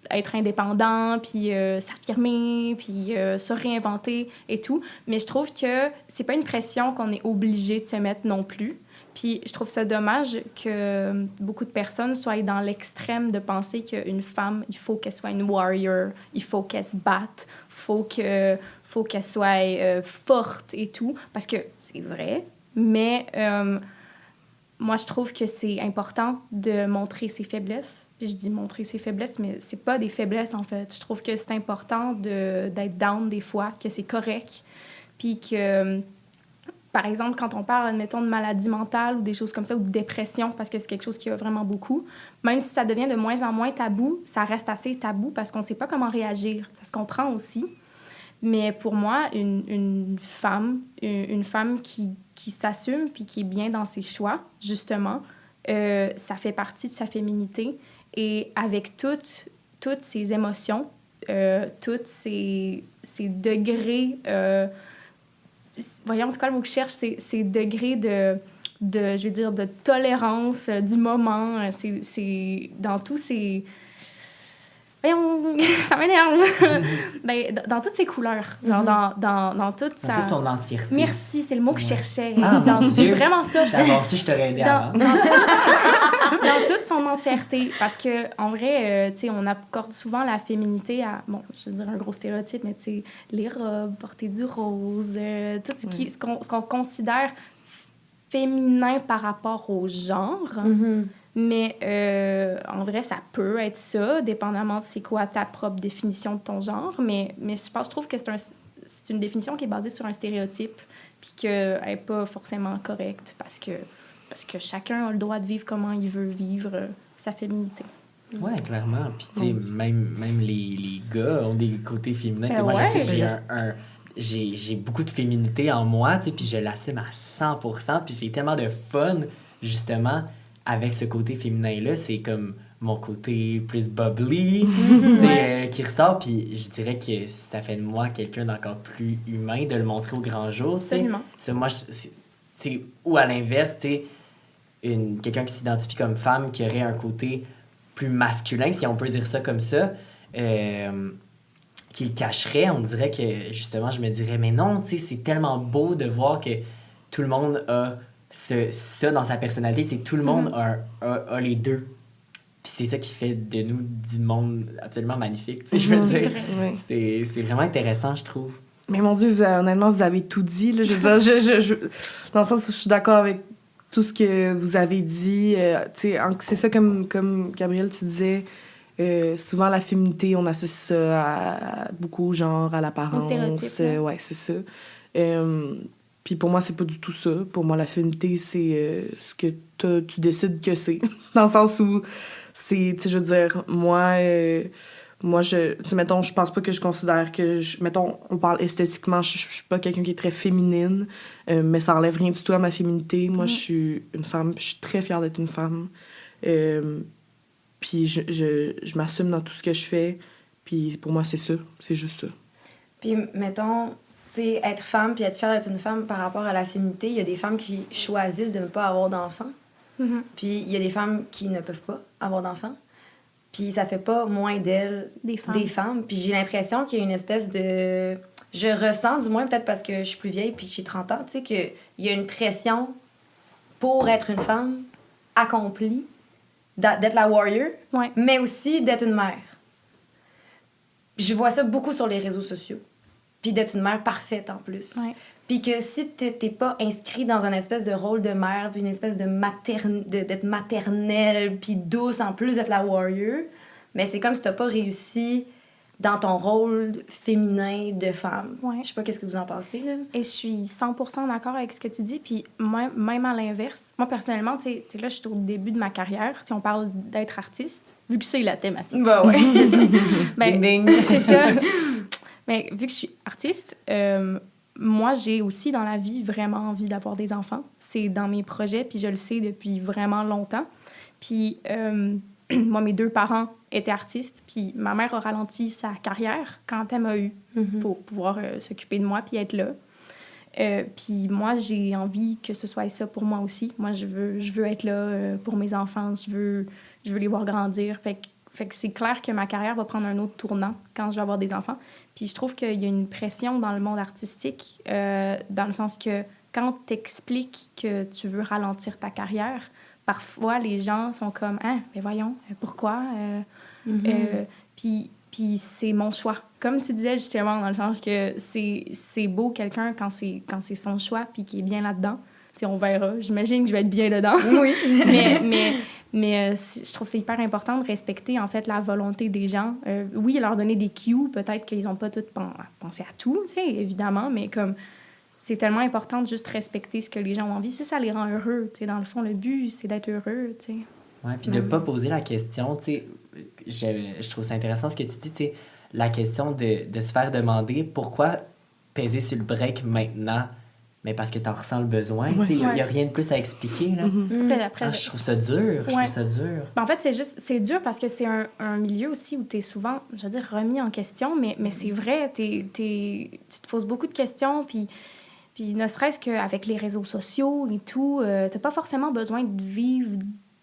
être indépendant, puis s'affirmer, puis se réinventer et tout. Mais je trouve que c'est pas une pression qu'on est obligé de se mettre non plus. Puis je trouve ça dommage que beaucoup de personnes soient dans l'extrême de penser qu'une femme, il faut qu'elle soit une warrior, il faut qu'elle se batte, faut qu'elle soit forte et tout, parce que c'est vrai, mais moi, je trouve que c'est important de montrer ses faiblesses. Puis je dis montrer ses faiblesses, mais c'est pas des faiblesses, en fait. Je trouve que c'est important d'être down des fois, que c'est correct, puis que... Par exemple, quand on parle, admettons, de maladie mentale ou des choses comme ça, ou de dépression, parce que c'est quelque chose qui a vraiment beaucoup, même si ça devient de moins en moins tabou, ça reste assez tabou parce qu'on ne sait pas comment réagir. Ça se comprend aussi. Mais pour moi, une femme qui s'assume puis qui est bien dans ses choix, justement, ça fait partie de sa féminité. Et avec toutes toutes ces émotions, tous ces degrés... voyons, c'est quoi le mot que je cherche? Ces degrés je vais dire, de tolérance du moment. C'est dans tous ces... Voyons, ça m'énerve. Ben, dans toutes ses couleurs, genre dans toute sa... Dans toute son entièreté. Merci, c'est le mot que je cherchais. Ah, mon C'est Dieu. vraiment ça. D'abord, si je t'aurais aidé avant. Dans toute son entièreté. Parce que en vrai, tu sais, on accorde souvent la féminité à, bon, je veux dire un gros stéréotype, mais tu sais, les robes, porter du rose, tout ce qu'on considère féminin par rapport au genre. Mais en vrai, ça peut être ça, dépendamment de c'est quoi ta propre définition de ton genre. Mais je trouve que c'est une définition qui est basée sur un stéréotype, puis qu'elle n'est pas forcément correcte, parce que chacun a le droit de vivre comment il veut vivre sa féminité. Ouais, clairement. Puis, tu sais, même les gars ont des côtés féminins. Tu sais, moi, ouais, je sais que j'ai beaucoup de féminité en moi, tu sais, puis je l'assume à 100%. Puis j'ai tellement de fun, justement, avec ce côté féminin-là. C'est comme mon côté plus bubbly, qui ressort. Puis je dirais que ça fait de moi quelqu'un d'encore plus humain de le montrer au grand jour. Absolument. Moi, ou à l'inverse, tu sais, quelqu'un qui s'identifie comme femme, qui aurait un côté plus masculin, si on peut dire ça comme ça, qui le cacherait, on dirait que, justement, je me dirais, mais non, tu sais, c'est tellement beau de voir que tout le monde a ça dans sa personnalité, tu sais, tout le monde a les deux. Puis c'est ça qui fait de nous du monde absolument magnifique, tu sais, je veux dire. C'est vraiment intéressant, je trouve. Mais mon Dieu, honnêtement, vous avez tout dit, là. Je veux dire, dans le sens où je suis d'accord avec tout ce que vous avez dit. Tu sais, c'est ça, comme Gabrielle, tu disais, souvent la féminité, on associe ça beaucoup au genre, à l'apparence. Au stéréotype. Ouais, c'est ça. Puis pour moi, c'est pas du tout ça. Pour moi, la féminité, c'est ce que tu décides que c'est. Dans le sens où c'est, tu sais, je veux dire, moi, tu sais, mettons, je pense pas que je considère que... mettons, on parle esthétiquement, je suis pas quelqu'un qui est très féminine, mais ça enlève rien du tout à ma féminité. Moi, je suis une femme, je suis très fière d'être une femme. Puis je m'assume dans tout ce que je fais. Puis pour moi, c'est ça. C'est juste ça. Puis, mettons, tu sais, être femme puis être fière d'être une femme par rapport à la féminité, il y a des femmes qui choisissent de ne pas avoir d'enfants. Puis il y a des femmes qui ne peuvent pas avoir d'enfants. Puis ça fait pas moins d'elles des femmes. Puis j'ai l'impression qu'il y a une espèce de... Je ressens, du moins, peut-être parce que je suis plus vieille puis j'ai 30 ans, tu sais, qu'il y a une pression pour être une femme accomplie, d'être la warrior, mais aussi d'être une mère. Puis je vois ça beaucoup sur les réseaux sociaux. Puis d'être une mère parfaite, en plus. Puis que si t'es pas inscrit dans un espèce de rôle de mère, puis une espèce de d'être maternelle, puis douce, en plus d'être la warrior, mais c'est comme si t'as pas réussi dans ton rôle féminin de femme. Je sais pas qu'est-ce que vous en pensez, là. Et je suis 100% d'accord avec ce que tu dis. Puis même à l'inverse, moi, personnellement, tu sais, là, je suis au début de ma carrière. Si on parle d'être artiste, vu que c'est la thématique. Bah ouais. C'est ça. Ding, ding. C'est ça. Mais vu que je suis artiste, moi, j'ai aussi dans la vie vraiment envie d'avoir des enfants. C'est dans mes projets, puis je le sais depuis vraiment longtemps. Puis moi, mes 2 parents étaient artistes, puis ma mère a ralenti sa carrière quand elle m'a eu pour pouvoir s'occuper de moi puis être là. Puis moi, j'ai envie que ce soit ça pour moi aussi. Moi, je veux être là pour mes enfants. Je veux les voir grandir. Fait que c'est clair que ma carrière va prendre un autre tournant quand je vais avoir des enfants. Puis je trouve qu'il y a une pression dans le monde artistique, dans le sens que quand tu expliques que tu veux ralentir ta carrière, parfois les gens sont comme « Ah, mais voyons, pourquoi? Puis c'est mon choix. » Comme tu disais justement, dans le sens que c'est beau quelqu'un quand c'est son choix puis qu'il est bien là-dedans. T'sais, on verra. J'imagine que je vais être bien dedans. Oui. mais je trouve que c'est hyper important de respecter, en fait, la volonté des gens. Oui, leur donner des cues, peut-être qu'ils n'ont pas tout pensé à tout, évidemment, mais comme c'est tellement important de juste respecter ce que les gens ont envie. Si ça les rend heureux, dans le fond, le but, c'est d'être heureux, Ouais, puis de ne pas poser la question, je trouve ça intéressant ce que tu dis, la question de se faire demander pourquoi peser sur le break maintenant mais parce que t'en ressens le besoin. Ouais. Tu sais, il y a rien de plus à expliquer, là. Après, Ah, je trouve ça dur. Je Ouais. trouve ça dur. Ben, en fait, c'est dur parce que c'est un milieu aussi où tu es souvent, je veux dire, remis en question, mais c'est vrai, tu te poses beaucoup de questions, puis ne serait-ce qu'avec les réseaux sociaux et tout, t'as pas forcément besoin de vivre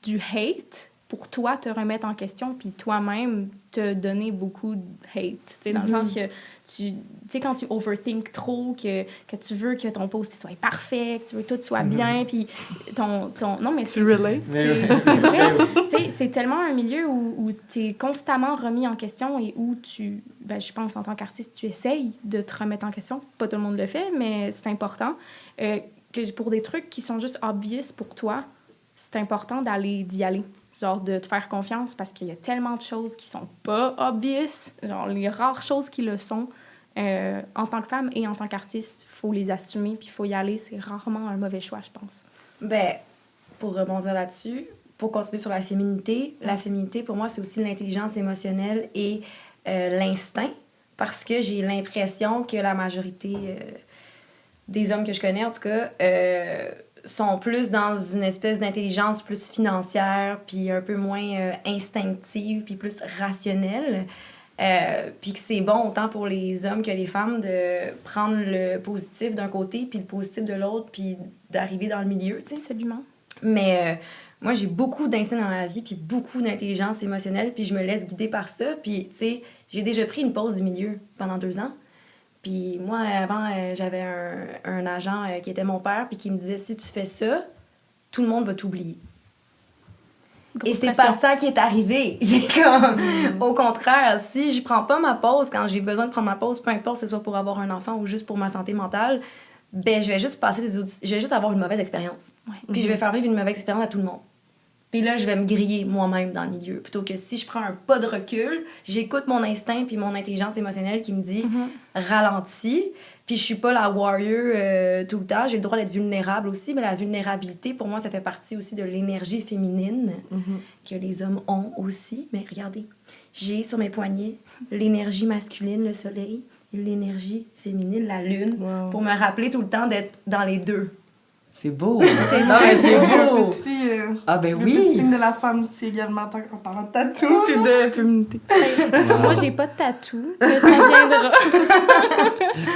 du hate pour toi te remettre en question, puis toi-même te donner beaucoup de hate. Tu sais, dans le sens que tu sais, quand tu overthink trop, que tu veux que ton post soit parfait, que tu veux que tout soit bien, puis ton... Non, mais Tu relate? c'est vrai. Tu sais, c'est tellement un milieu où tu es constamment remis en question et où je pense, en tant qu'artiste, tu essayes de te remettre en question. Pas tout le monde le fait, mais c'est important. Que pour des trucs qui sont juste obvious pour toi, c'est important d'y aller. Genre, de te faire confiance parce qu'il y a tellement de choses qui sont pas obvious. Genre, les rares choses qui le sont, en tant que femme et en tant qu'artiste, il faut les assumer puis il faut y aller. C'est rarement un mauvais choix, je pense. Ben, pour rebondir là-dessus, pour continuer sur la féminité, pour moi, c'est aussi l'intelligence émotionnelle et l'instinct, parce que j'ai l'impression que la majorité des hommes que je connais, en tout cas, sont plus dans une espèce d'intelligence plus financière, puis un peu moins instinctive, puis plus rationnelle. Puis que c'est bon autant pour les hommes que les femmes de prendre le positif d'un côté, puis le positif de l'autre, puis d'arriver dans le milieu, tu sais. Absolument. Mais moi, j'ai beaucoup d'instinct dans la vie, puis beaucoup d'intelligence émotionnelle, puis je me laisse guider par ça. Puis, tu sais, j'ai déjà pris une pause du milieu pendant 2 ans. Puis moi, avant, j'avais un agent qui était mon père, puis qui me disait, si tu fais ça, tout le monde va t'oublier. Et c'est pas ça qui est arrivé. C'est comme, au contraire, si je prends pas ma pause quand j'ai besoin de prendre ma pause, peu importe, que ce soit pour avoir un enfant ou juste pour ma santé mentale, ben je vais juste je vais juste avoir une mauvaise expérience. Ouais. Puis je vais faire vivre une mauvaise expérience à tout le monde. Puis là, je vais me griller moi-même dans le milieu. Plutôt que si je prends un pas de recul, j'écoute mon instinct puis mon intelligence émotionnelle qui me dit ralentis. Puis je suis pas la warrior tout le temps. J'ai le droit d'être vulnérable aussi. Mais la vulnérabilité, pour moi, ça fait partie aussi de l'énergie féminine que les hommes ont aussi. Mais regardez, j'ai sur mes poignets l'énergie masculine, le soleil, et l'énergie féminine, la lune, pour me rappeler tout le temps d'être dans les deux. C'est beau! C'est beau! Ah ben Le oui! petit signe de la femme aussi également en parlant de tatou puis de féminité. Moi, j'ai pas de tatou, mais ça viendra.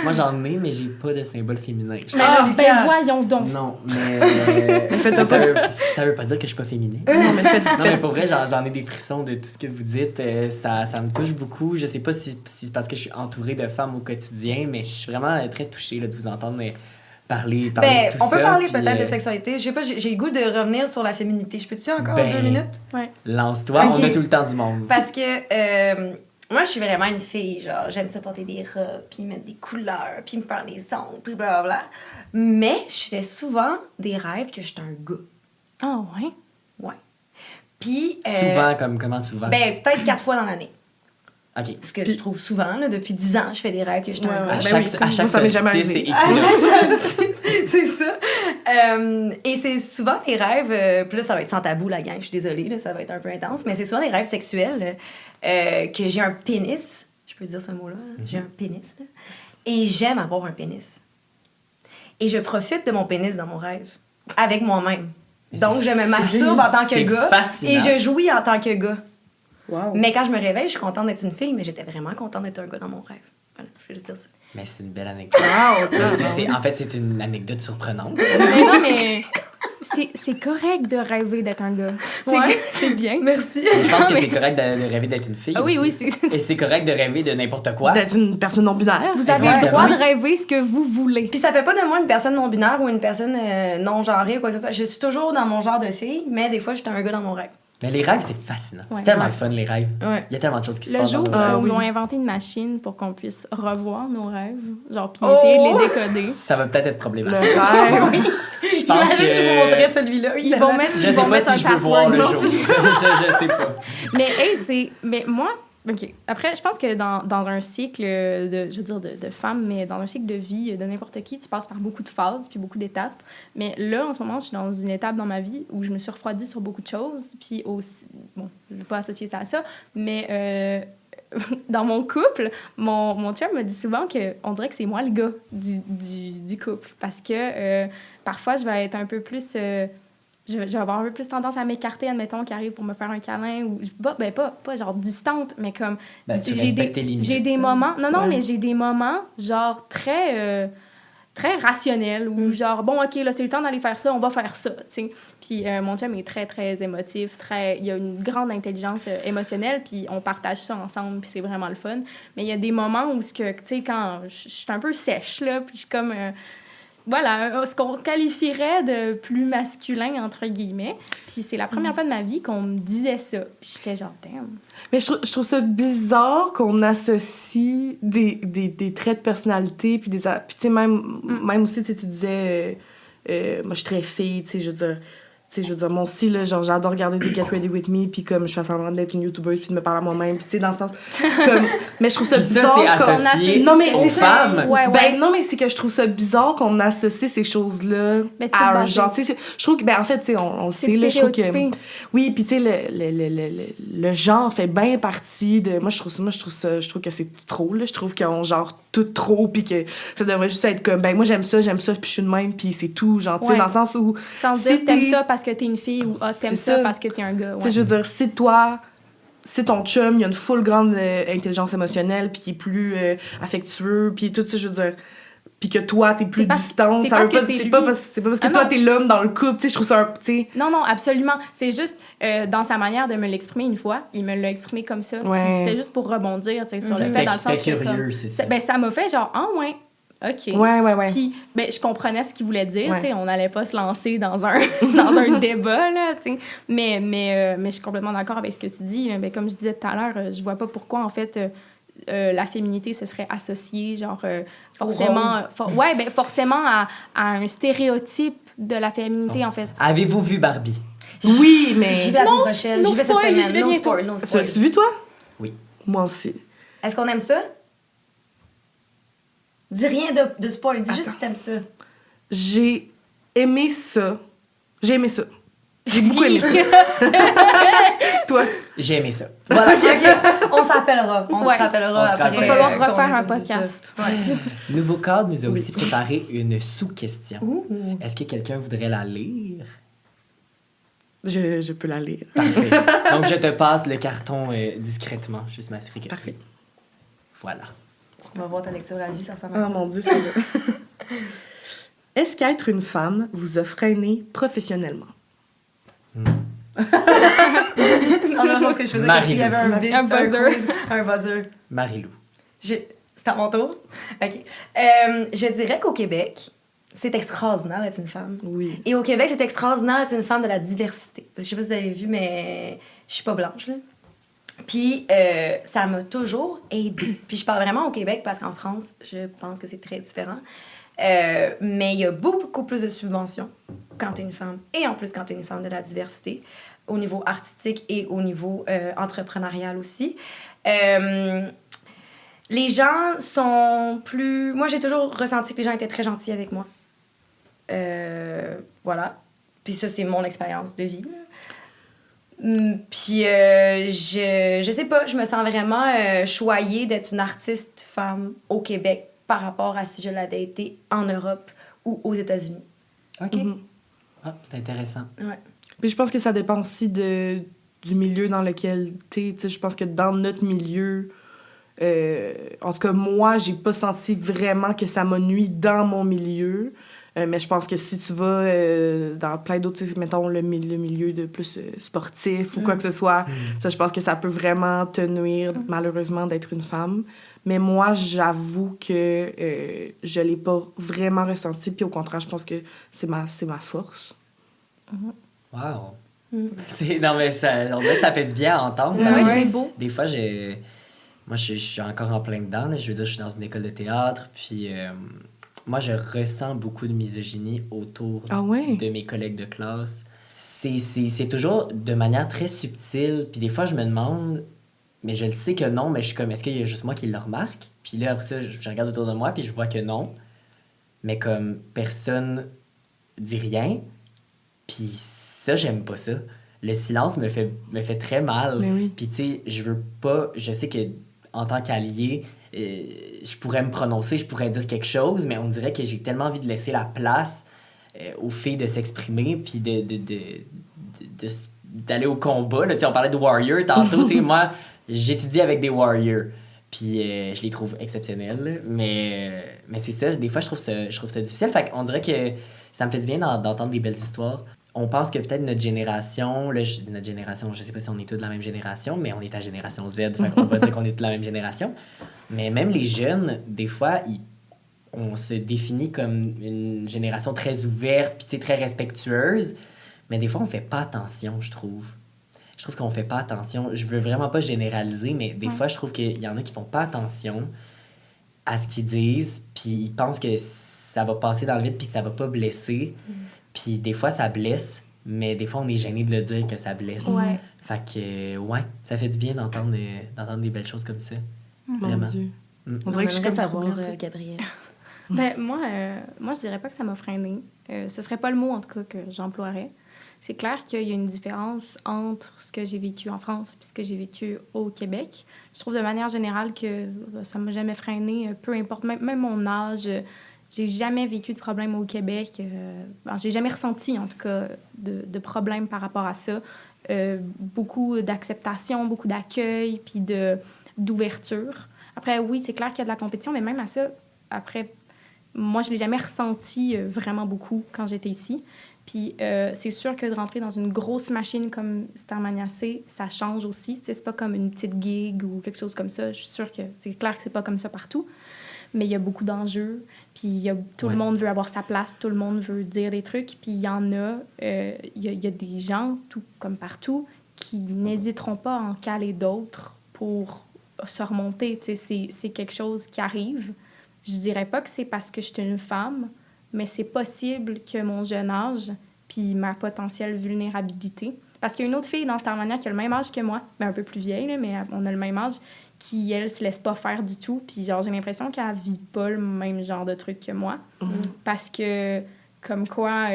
Moi, j'en ai, mais j'ai pas de symbole féminin. Ben voyons donc! Non, mais ça veut pas dire que je suis pas féminine. Non, mais pour vrai, j'en ai des frissons de tout ce que vous dites. Ça me touche beaucoup. Je sais pas si c'est parce que je suis entourée de femmes au quotidien, mais je suis vraiment très touchée là, de vous entendre parler de tout ça. On peut parler puis, peut-être de sexualité. Je sais pas, j'ai le goût de revenir sur la féminité. Je peux-tu encore 2 minutes? Ouais. Lance-toi, Ok. on a tout le temps du monde. Parce que moi, je suis vraiment une fille. Genre, j'aime ça porter des robes, puis mettre des couleurs, puis me faire des ongles, puis blablabla. Mais je fais souvent des rêves que je suis un gars. Ah ouais? Ouais. Puis... Souvent, comment souvent? Ben, peut-être 4 fois dans l'année. OK. Ce que je trouve souvent, là, depuis 10 ans, je fais des rêves que je suis un gars. À Ben chaque, oui, comme à chaque moi, ça m'est jamais solstice, c'est arrivé. écrit. C'est ça. Et c'est souvent des rêves, puis là, ça va être sans tabou, la gang, je suis désolée, là, ça va être un peu intense, mais c'est souvent des rêves sexuels que j'ai un pénis. Je peux dire ce mot-là. J'ai un pénis. Là. Et j'aime avoir un pénis. Et je profite de mon pénis dans mon rêve, avec moi-même. Donc, je me masturbe en tant que c'est gars fascinant. et je jouis en tant que gars. Wow. Mais quand je me réveille, je suis contente d'être une fille, mais j'étais vraiment contente d'être un gars dans mon rêve. Voilà, je vais juste dire ça. Mais c'est une belle anecdote. Wow, En fait, c'est une anecdote surprenante. Mais non, mais c'est correct de rêver d'être un gars. C'est bien. Merci. Je pense que c'est correct de rêver d'être une fille. Ah oui, aussi. oui, Et c'est correct de rêver de n'importe quoi. D'être une personne non-binaire. Vous avez le Exactement. droit de rêver ce que vous voulez. Puis ça fait pas de moi une personne non-binaire ou une personne non-genrée ou quoi que ce soit. Je suis toujours dans mon genre de fille, mais des fois, j'étais un gars dans mon rêve. Mais les rêves, c'est fascinant. Ouais. C'est tellement fun, les rêves. Ouais. Il y a tellement de choses qui se Le passent jour dans nos rêves. où oui. ils ont inventé une machine pour qu'on puisse revoir nos rêves, genre, puis essayer de les décoder. Ça va peut-être être Le problématique. rêve. Je pense Imagine que je vous montrais que... celui-là. Ils vont mettre, Je ils sais vont pas mettre si un je veux voir password. le Non, jour. je sais pas. Mais mais moi, OK. Après, je pense que dans un cycle de femmes, mais dans un cycle de vie de n'importe qui, tu passes par beaucoup de phases puis beaucoup d'étapes. Mais là, en ce moment, je suis dans une étape dans ma vie où je me suis refroidie sur beaucoup de choses. Puis aussi, bon, je ne vais pas associer ça à ça, mais dans mon couple, mon chum me dit souvent qu'on dirait que c'est moi le gars du couple. Parce que parfois, je vais être un peu plus... je vais avoir un peu plus tendance à m'écarter, admettons, qui arrive pour me faire un câlin. Ou, pas genre distante, mais comme... Tu respectes tes limites. J'ai des moments... Non, mais j'ai des moments, genre, très rationnel ou genre bon OK là c'est le temps d'aller faire ça, on va faire ça, tu sais. Puis mon chum est très très émotif, il a une grande intelligence émotionnelle, puis on partage ça ensemble, puis c'est vraiment le fun. Mais il y a des moments où tu sais quand je suis un peu sèche là, puis je suis comme voilà, ce qu'on qualifierait de plus masculin, entre guillemets. Puis c'est la première fois de ma vie qu'on me disait ça. Puis j'étais genre, damn. Mais je trouve ça bizarre qu'on associe des traits de personnalité, puis tu sais, même aussi, tu disais, moi, je suis très fille, tu sais, je veux dire, moi aussi, là, genre, j'adore regarder des Get Ready With Me, puis comme je fais semblant d'être une YouTubeuse, puis de me parler à moi-même, puis tu sais, dans le sens, comme, mais je trouve ça bizarre qu'on associe non, mais aux c'est femmes. ça. Ouais. Ben, non, mais c'est que je trouve ça bizarre qu'on associe ces choses-là à un genre, tu sais, je trouve que, ben, en fait, tu sais, on le sait, là, je trouve que, oui, puis tu sais, le genre fait bien partie de, moi, je trouve que c'est trop, là, je trouve qu'on genre tout trop, puis que ça devrait juste être comme, ben, moi, j'aime ça, puis je suis de même, puis c'est tout, genre, tu sais, dans le sens où... Sans se dire, t'aimes ça parce que t'es une fille, ou t'aimes ça parce que t'es un gars. Tu sais, je veux dire, si ton chum, il a une full grande intelligence émotionnelle, puis qui est plus affectueux, puis tout ça, je veux dire, puis que toi, t'es plus distante, c'est pas parce que toi, t'es l'homme dans le couple, tu sais, je trouve ça tu sais... Non, absolument. C'est juste, dans sa manière de me l'exprimer une fois, il me l'a exprimé comme ça, puis c'était juste pour rebondir, tu sais, sur le fait, dans le sens que... C'était curieux, c'est ça. Ben, ça m'a fait genre, ouais... OK. Ouais. Puis, ben, je comprenais ce qu'il voulait dire, tu sais, on n'allait pas se lancer dans un débat, là, tu sais. Mais je suis complètement d'accord avec ce que tu dis. Ben, comme je disais tout à l'heure, je vois pas pourquoi, en fait, la féminité se serait associée, genre, forcément... forcément à un stéréotype de la féminité, en fait. Avez-vous vu Barbie? Oui, mais... J'y vais la semaine prochaine. J'y vais cette semaine. J'y vais bientôt. Tu l'as vu, toi? Oui. Moi aussi. Est-ce qu'on aime ça? Dis rien de spoil, dis juste si t'aimes ça. J'ai aimé ça. J'ai beaucoup aimé ça. Toi? J'ai aimé ça. Voilà, OK. On s'appellera. On se rappellera après. Il va falloir refaire un podcast. Nouveau Cadre nous a aussi préparé une sous-question. Est-ce que quelqu'un voudrait la lire? Je peux la lire. Parfait. Donc, je te passe le carton discrètement. Juste m'assurer que... Parfait. Voilà. On va voir ta lecture à vue, ça ressemble à... Oh mon Dieu, c'est là. Est-ce qu'être une femme vous a freiné professionnellement? C'est dans le sens que je faisais comme s'il y avait un buzzer. Un buzzer. Marie-Lou. C'est à mon tour? OK. Je dirais qu'au Québec, c'est extraordinaire d'être une femme. Oui. Et au Québec, c'est extraordinaire d'être une femme de la diversité. Parce que je sais pas si vous avez vu, mais je suis pas blanche, là. Puis, ça m'a toujours aidée. Puis, je parle vraiment au Québec parce qu'en France, je pense que c'est très différent. Mais il y a beaucoup plus de subventions quand t'es une femme. Et en plus, quand t'es une femme de la diversité, au niveau artistique et au niveau entrepreneurial aussi. Les gens sont plus... Moi, j'ai toujours ressenti que les gens étaient très gentils avec moi. Voilà. Puis ça, c'est mon expérience de vie, là. Puis, je sais pas, je me sens vraiment choyée d'être une artiste femme au Québec par rapport à si je l'avais été en Europe ou aux États-Unis. OK. Ah, c'est intéressant. Ouais. Puis je pense que ça dépend aussi du milieu dans lequel t'es. Je pense que dans notre milieu, en tout cas, moi, j'ai pas senti vraiment que ça m'a nui dans mon milieu. Mais je pense que si tu vas dans plein d'autres, mettons le milieu de plus sportif ou quoi que ce soit, ça, je pense que ça peut vraiment te nuire, malheureusement, d'être une femme. Mais moi, j'avoue que je l'ai pas vraiment ressenti. Puis au contraire, je pense que c'est ma force. Wow! Non, mais ça, on dirait que ça fait du bien à entendre. Parce que c'est beau. Des fois, moi, je suis encore en plein dedans. Là. Je veux dire, je suis dans une école de théâtre. Puis moi, je ressens beaucoup de misogynie autour de mes collègues de classe. C'est toujours de manière très subtile. Puis des fois, je me demande, mais je le sais que non, mais je suis comme, est-ce qu'il y a juste moi qui le remarque? Puis là, après ça, je regarde autour de moi, puis je vois que non. Mais comme personne dit rien. Puis ça, j'aime pas ça. Le silence me fait très mal. Mais oui. Puis tu sais, je sais que en tant qu'allié, je pourrais me prononcer, je pourrais dire quelque chose, mais on dirait que j'ai tellement envie de laisser la place aux filles de s'exprimer, puis d'aller au combat. Là, on parlait de warrior tantôt. Moi, j'étudie avec des warriors. Puis je les trouve exceptionnels. Mais c'est ça, des fois, je trouve ça difficile. Fait qu'on dirait que ça me fait du bien d'entendre des belles histoires. On pense que peut-être notre génération, là, je dis notre génération, je sais pas si on est tous de la même génération, mais on est à génération Z, fait qu'on va dire qu'on est tous de la même génération. Mais même les jeunes, des fois, on se définit comme une génération très ouverte, puis très respectueuse. Mais des fois, on fait pas attention, je trouve. Je trouve qu'on fait pas attention. Je veux vraiment pas généraliser, mais des fois, je trouve qu'il y en a qui font pas attention à ce qu'ils disent, puis ils pensent que ça va passer dans le vide, puis que ça va pas blesser. Puis des fois, ça blesse, mais des fois, on est gêné de le dire que ça blesse. Ouais. Fait que, ça fait du bien d'entendre des belles choses comme ça. Vraiment. Mon Dieu. On dirait que je serais savoir, Gabrielle. Ben, moi, je dirais pas que ça m'a freinée. Ce serait pas le mot, en tout cas, que j'emploierais. C'est clair qu'il y a une différence entre ce que j'ai vécu en France et ce que j'ai vécu au Québec. Je trouve de manière générale que ça m'a jamais freinée, peu importe, même mon âge. J'ai jamais vécu de problème au Québec. J'ai jamais ressenti, en tout cas, de problème par rapport à ça. Beaucoup d'acceptation, beaucoup d'accueil, puis d'ouverture. Après, oui, c'est clair qu'il y a de la compétition, mais même à ça, après, moi, je l'ai jamais ressenti vraiment beaucoup quand j'étais ici. Puis c'est sûr que de rentrer dans une grosse machine comme Starmania C, ça change aussi. C'est pas comme une petite gig ou quelque chose comme ça. Je suis sûre que c'est clair que c'est pas comme ça partout. Mais il y a beaucoup d'enjeux. Puis tout le monde veut avoir sa place. Tout le monde veut dire des trucs. Puis il y en a, il y a des gens, tout comme partout, qui n'hésiteront pas à en caler d'autres pour se remonter. C'est quelque chose qui arrive. Je dirais pas que c'est parce que je suis une femme, mais c'est possible que mon jeune âge puis ma potentielle vulnérabilité... Parce qu'il y a une autre fille dans Starmania qui a le même âge que moi, mais un peu plus vieille, là, mais on a le même âge, qui, elle, se laisse pas faire du tout. Puis genre, j'ai l'impression qu'elle vit pas le même genre de truc que moi. Parce que, comme quoi...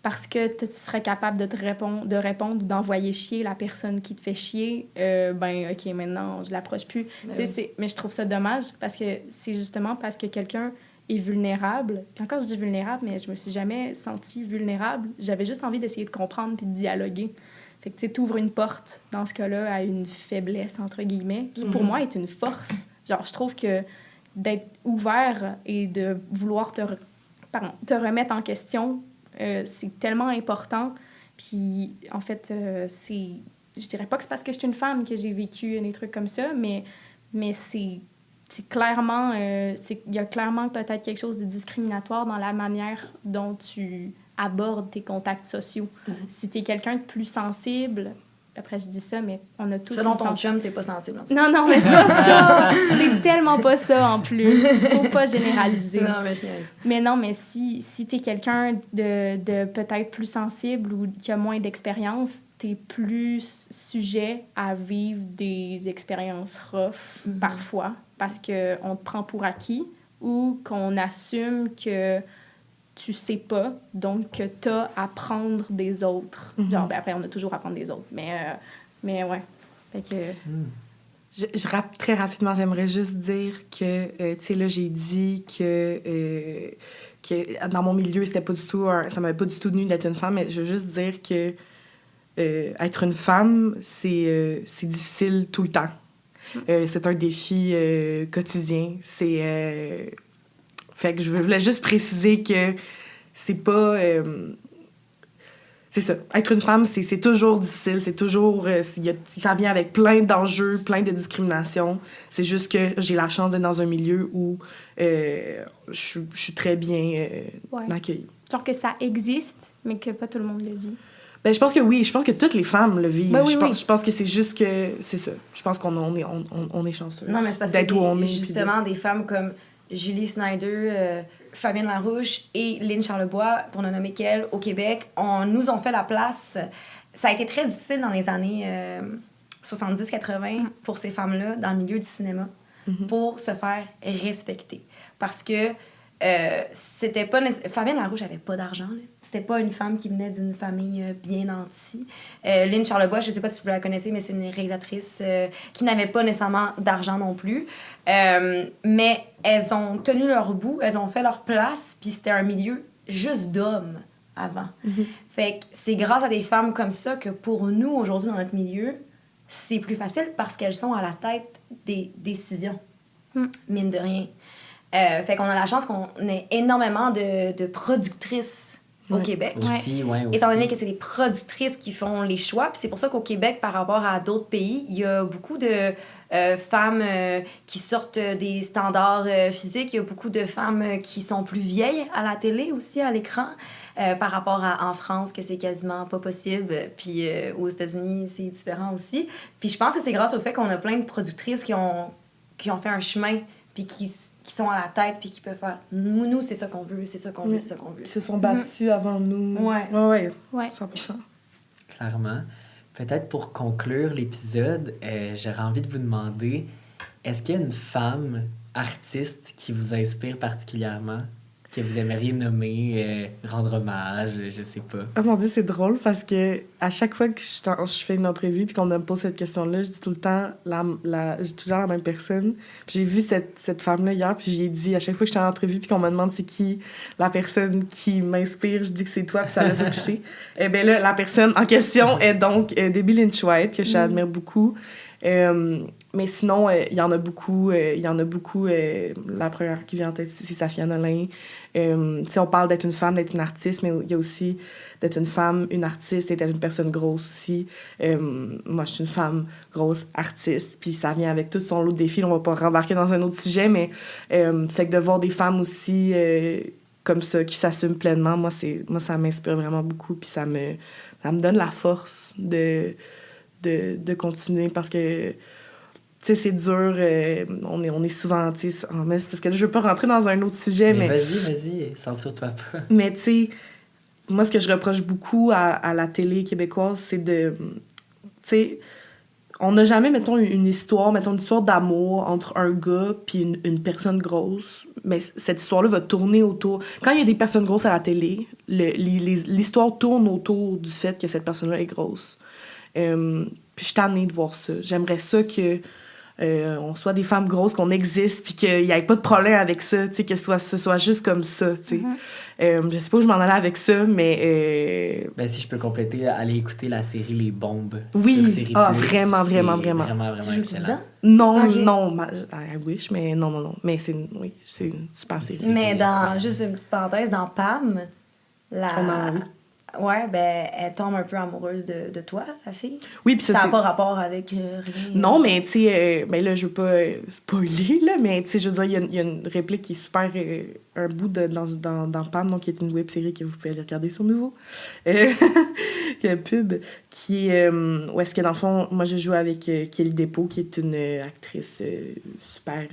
parce que tu serais capable de répondre ou d'envoyer chier la personne qui te fait chier, OK, maintenant, je l'approche plus. Mais je trouve ça dommage parce que c'est justement parce que quelqu'un est vulnérable. Puis encore, je dis vulnérable, mais je me suis jamais sentie vulnérable. J'avais juste envie d'essayer de comprendre puis de dialoguer. Fait que, tu sais, t'ouvres une porte, dans ce cas-là, à une faiblesse, entre guillemets, qui, pour moi, est une force. Genre, je trouve que d'être ouvert et de vouloir te remettre en question, c'est tellement important. Puis, en fait, je dirais pas que c'est parce que je suis une femme que j'ai vécu des trucs comme ça, mais c'est clairement... il y a clairement peut-être quelque chose de discriminatoire dans la manière dont tu abordes tes contacts sociaux. Si t'es quelqu'un de plus sensible... Après, je dis ça, mais on a tous... Selon ton chum, t'es pas sensible. Non, mais c'est pas ça! C'est tellement pas ça, en plus. Faut pas généraliser. Non, mais je niaise. Mais non, mais si t'es quelqu'un de peut-être plus sensible ou qui a moins d'expérience, t'es plus sujet à vivre des expériences rough, parfois, parce qu'on te prend pour acquis ou qu'on assume que tu sais pas, donc que t'as à apprendre des autres. Genre, après, on a toujours à apprendre des autres, mais ouais. Fait que... Je rappe très rapidement. J'aimerais juste dire que, tu sais, là, j'ai dit que dans mon milieu, c'était pas du tout... ça m'avait pas du tout tenu d'être une femme, mais je veux juste dire que être une femme, c'est difficile tout le temps. C'est un défi quotidien. Fait que je voulais juste préciser que c'est pas... c'est ça. Être une femme, c'est toujours difficile. C'est toujours... ça vient avec plein d'enjeux, plein de discriminations. C'est juste que j'ai la chance d'être dans un milieu où je suis très bien accueillie. Genre que ça existe, mais que pas tout le monde le vit. Ben, je pense que oui. Je pense que toutes les femmes le vivent. Ben, oui, je pense que c'est juste que... C'est ça. Je pense qu'on est chanceux. Non, mais c'est parce d'être que où on est, justement, des femmes comme Julie Snyder, Fabienne Larouche et Lynn Charlebois, pour ne nommer qu'elle, au Québec, nous ont fait la place. Ça a été très difficile dans les années 70-80 pour ces femmes-là, dans le milieu du cinéma, pour se faire respecter. Parce que c'était pas Fabienne Larouche avait pas d'argent, là. C'était pas une femme qui venait d'une famille bien nantie. Lynn Charlebois, je sais pas si vous la connaissez, mais c'est une réalisatrice qui n'avait pas nécessairement d'argent non plus. Mais elles ont tenu leur bout, elles ont fait leur place, puis c'était un milieu juste d'hommes avant. Fait que c'est grâce à des femmes comme ça que pour nous, aujourd'hui, dans notre milieu, c'est plus facile parce qu'elles sont à la tête des décisions, mine de rien. Fait qu'on a la chance qu'on ait énormément de productrices au Québec. Aussi. Étant donné que c'est les productrices qui font les choix. Puis c'est pour ça qu'au Québec, par rapport à d'autres pays, il y a beaucoup de femmes qui sortent des standards physiques. Il y a beaucoup de femmes qui sont plus vieilles à la télé aussi, à l'écran, par rapport à en France, que c'est quasiment pas possible. Puis aux États-Unis, c'est différent aussi. Puis je pense que c'est grâce au fait qu'on a plein de productrices qui ont fait un chemin, puis qui sont à la tête, puis qui peuvent faire « Nous, c'est ça qu'on veut, c'est ça qu'on veut, c'est ça qu'on veut. » Ils se sont battus avant nous. Ouais. Ouais. 100%. Clairement. Peut-être pour conclure l'épisode, j'aurais envie de vous demander, est-ce qu'il y a une femme artiste qui vous inspire particulièrement, que vous aimeriez nommer, rendre hommage, je sais pas? Oh mon Dieu, c'est drôle parce que à chaque fois que je fais une entrevue puis qu'on me pose cette question-là, je dis tout le temps j'ai toujours la même personne. Puis j'ai vu cette femme-là hier, puis j'ai dit à chaque fois que je suis en entrevue puis qu'on me demande c'est qui la personne qui m'inspire, je dis que c'est toi, puis ça l'a fait toucher. Et bien là, la personne en question est donc Debbie Lynch White, que j'admire beaucoup. Mais sinon, il y en a beaucoup. La première qui vient en tête, c'est Safia Nolin. On parle d'être une femme, d'être une artiste, mais il y a aussi d'être une femme, une artiste et d'être une personne grosse aussi. Moi, je suis une femme grosse artiste, puis ça vient avec tout son lot de défis. On va pas rembarquer dans un autre sujet, mais fait que de voir des femmes aussi comme ça, qui s'assument pleinement, moi, ça m'inspire vraiment beaucoup, puis ça me donne la force de continuer parce que c'est dur, on est souvent, parce que là, je veux pas rentrer dans un autre sujet, mais Vas-y, censure-toi pas. Mais moi, ce que je reproche beaucoup à la télé québécoise, c'est de, on n'a jamais, mettons, une histoire d'amour entre un gars puis une personne grosse, mais cette histoire-là va tourner autour... Quand il y a des personnes grosses à la télé, l'histoire tourne autour du fait que cette personne-là est grosse. Puis je suis tannée de voir ça. J'aimerais ça que on soit des femmes grosses, qu'on existe, puis qu'il n'y ait pas de problème avec ça, que ce soit juste comme ça, je sais pas où je m'en allais avec ça, mais... Si je peux compléter, allez écouter la série Les Bombes oui. sur Série Plus. Vraiment excellent. Non, okay. non, I wish, mais non. Mais c'est une super série. Mais juste une petite parenthèse, dans Pam, ouais, elle tombe un peu amoureuse de toi, la fille. Oui, puis ça n'a pas rapport avec rien. Non, mais tu sais, là, je veux pas spoiler, là, mais tu sais, je veux dire, il y a une réplique qui est super, un bout dans Pam, donc qui est une web-série que vous pouvez aller regarder sur Nouveau, pub, qui est, où est-ce que dans le fond, moi, je joue avec Kelly Dépôt, qui est une actrice super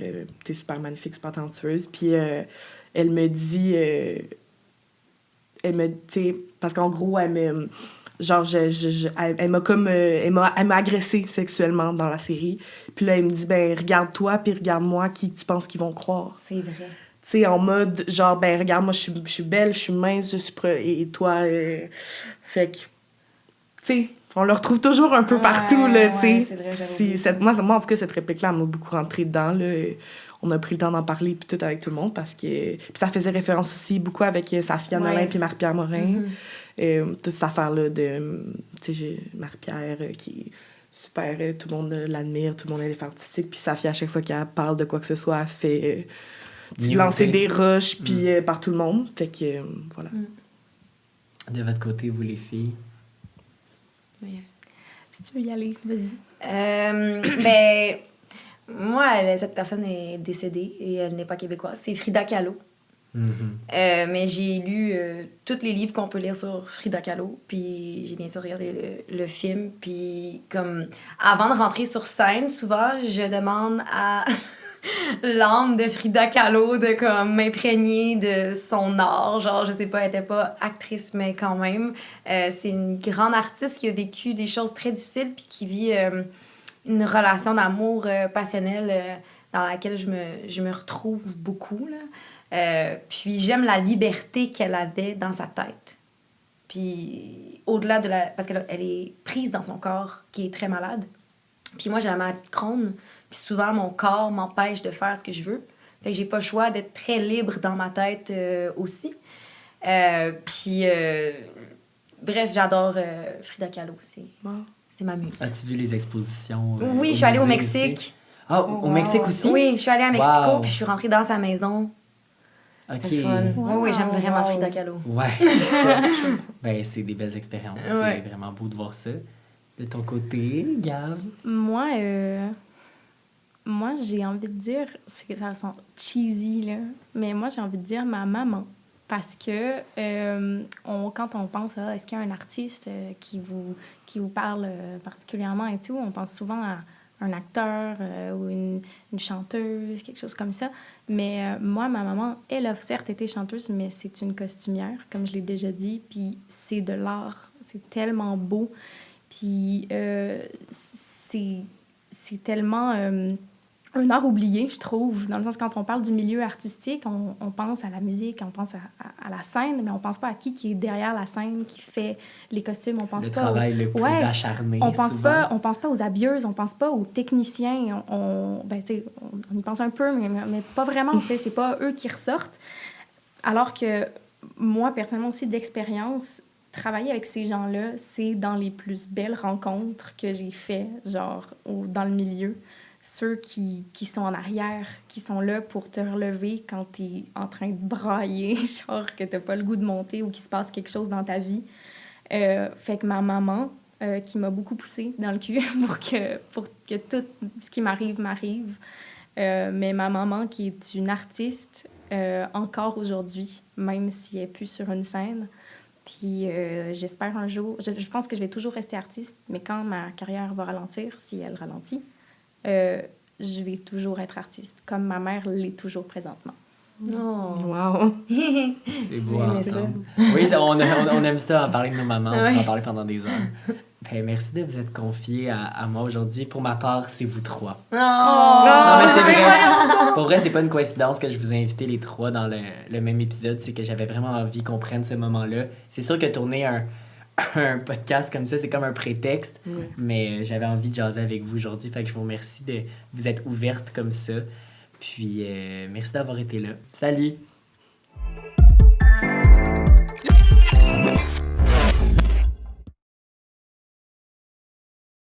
magnifique, super talentueuse, puis elle me dit... parce qu'en gros, elle m'a agressée sexuellement dans la série. Puis là, elle me dit, regarde-toi, puis regarde-moi, qui tu penses qu'ils vont croire? C'est vrai. Tu sais, en mode, genre, regarde, moi, je suis belle, je suis mince, je suis et toi, fait que, tu sais, on le retrouve toujours un peu partout, là, tu sais. C'est vrai, moi, en tout cas, cette réplique-là, elle m'a beaucoup rentrée dedans, là. On a pris le temps d'en parler puis tout avec tout le monde parce que... Puis ça faisait référence aussi beaucoup avec Safia Nolin puis Marie-Pierre Morin. Toute cette affaire-là de... Tu sais, Marie-Pierre qui est super... tout le monde l'admire, tout le monde est artistique. Puis Safia, à chaque fois qu'elle parle de quoi que ce soit, elle se fait lancer des roches puis par tout le monde. Fait que, voilà. De votre côté, vous, les filles? Si tu veux y aller, vas-y. Moi, cette personne est décédée et elle n'est pas québécoise. C'est Frida Kahlo. Mais j'ai lu tous les livres qu'on peut lire sur Frida Kahlo, puis j'ai bien sûr regardé le film. Puis comme avant de rentrer sur scène, souvent, je demande à l'âme de Frida Kahlo de comme m'imprégner de son art. Genre, je sais pas, elle était pas actrice, mais quand même. C'est une grande artiste qui a vécu des choses très difficiles puis qui vit... une relation d'amour passionnelle dans laquelle je me retrouve beaucoup. Là. Puis j'aime la liberté qu'elle avait dans sa tête. Puis au-delà de la... Parce qu'elle est prise dans son corps, qui est très malade. Puis moi, j'ai la maladie de Crohn. Puis souvent, mon corps m'empêche de faire ce que je veux. Fait que j'ai pas le choix d'être très libre dans ma tête aussi. Bref, j'adore Frida Kahlo aussi. Wow. C'est ma muse. As-tu vu les expositions? Oui, je suis allée au musée Mexique. aussi? Ah, au Mexique aussi? Oui, je suis allée à Mexico, Wow. puis je suis rentrée dans sa maison. Ok. C'est fun. Oui, oui, j'aime vraiment Frida Kahlo. Ouais, c'est ça. Ben, c'est des belles expériences. Ouais. C'est vraiment beau de voir ça. De ton côté, Gab? Moi, j'ai envie de dire, c'est que ça sent cheesy, là, mais moi, j'ai envie de dire ma maman. Parce que quand on pense à est-ce qu'il y a un artiste qui vous parle particulièrement et tout, on pense souvent à un acteur ou une chanteuse, quelque chose comme ça. Mais moi, ma maman, elle a certes été chanteuse, mais c'est une costumière, comme je l'ai déjà dit, puis c'est de l'art. C'est tellement beau. Puis c'est tellement un art oublié, je trouve, dans le sens quand on parle du milieu artistique, on pense à la musique, on pense à la scène, mais on pense pas à qui est derrière la scène, qui fait les costumes, on pense Le pas travail le plus acharné, on pense souvent. on pense pas aux habilleuses, on pense pas aux techniciens, on y pense un peu, mais pas vraiment, tu sais, c'est pas eux qui ressortent. Alors que moi, personnellement aussi, d'expérience, travailler avec ces gens-là, c'est dans les plus belles rencontres que j'ai fait, genre, dans le milieu. Ceux qui sont en arrière, qui sont là pour te relever quand tu es en train de brailler, genre que tu n'as pas le goût de monter ou qu'il se passe quelque chose dans ta vie. Fait que ma maman, qui m'a beaucoup poussée dans le cul pour que tout ce qui m'arrive, mais ma maman qui est une artiste encore aujourd'hui, même si elle n'est plus sur une scène. Puis j'espère un jour... Je pense que je vais toujours rester artiste, mais quand ma carrière va ralentir, si elle ralentit, je vais toujours être artiste, comme ma mère l'est toujours présentement. Non. Wow. C'est beau à J'aimais ça. entendre. Oui, on aime ça, en parler de nos mamans, on Ouais. peut en parler pendant des heures. Ben, merci de vous être confiés à moi aujourd'hui. Pour ma part, c'est vous trois. Non. Non, mais c'est vrai. Pour vrai, c'est pas une coïncidence que je vous ai invités les trois dans le même épisode. C'est que j'avais vraiment envie qu'on prenne ce moment-là. C'est sûr que tourner un podcast comme ça, c'est comme un prétexte. Ouais. Mais j'avais envie de jaser avec vous aujourd'hui. Fait que je vous remercie de vous être ouverte comme ça. Puis merci d'avoir été là. Salut!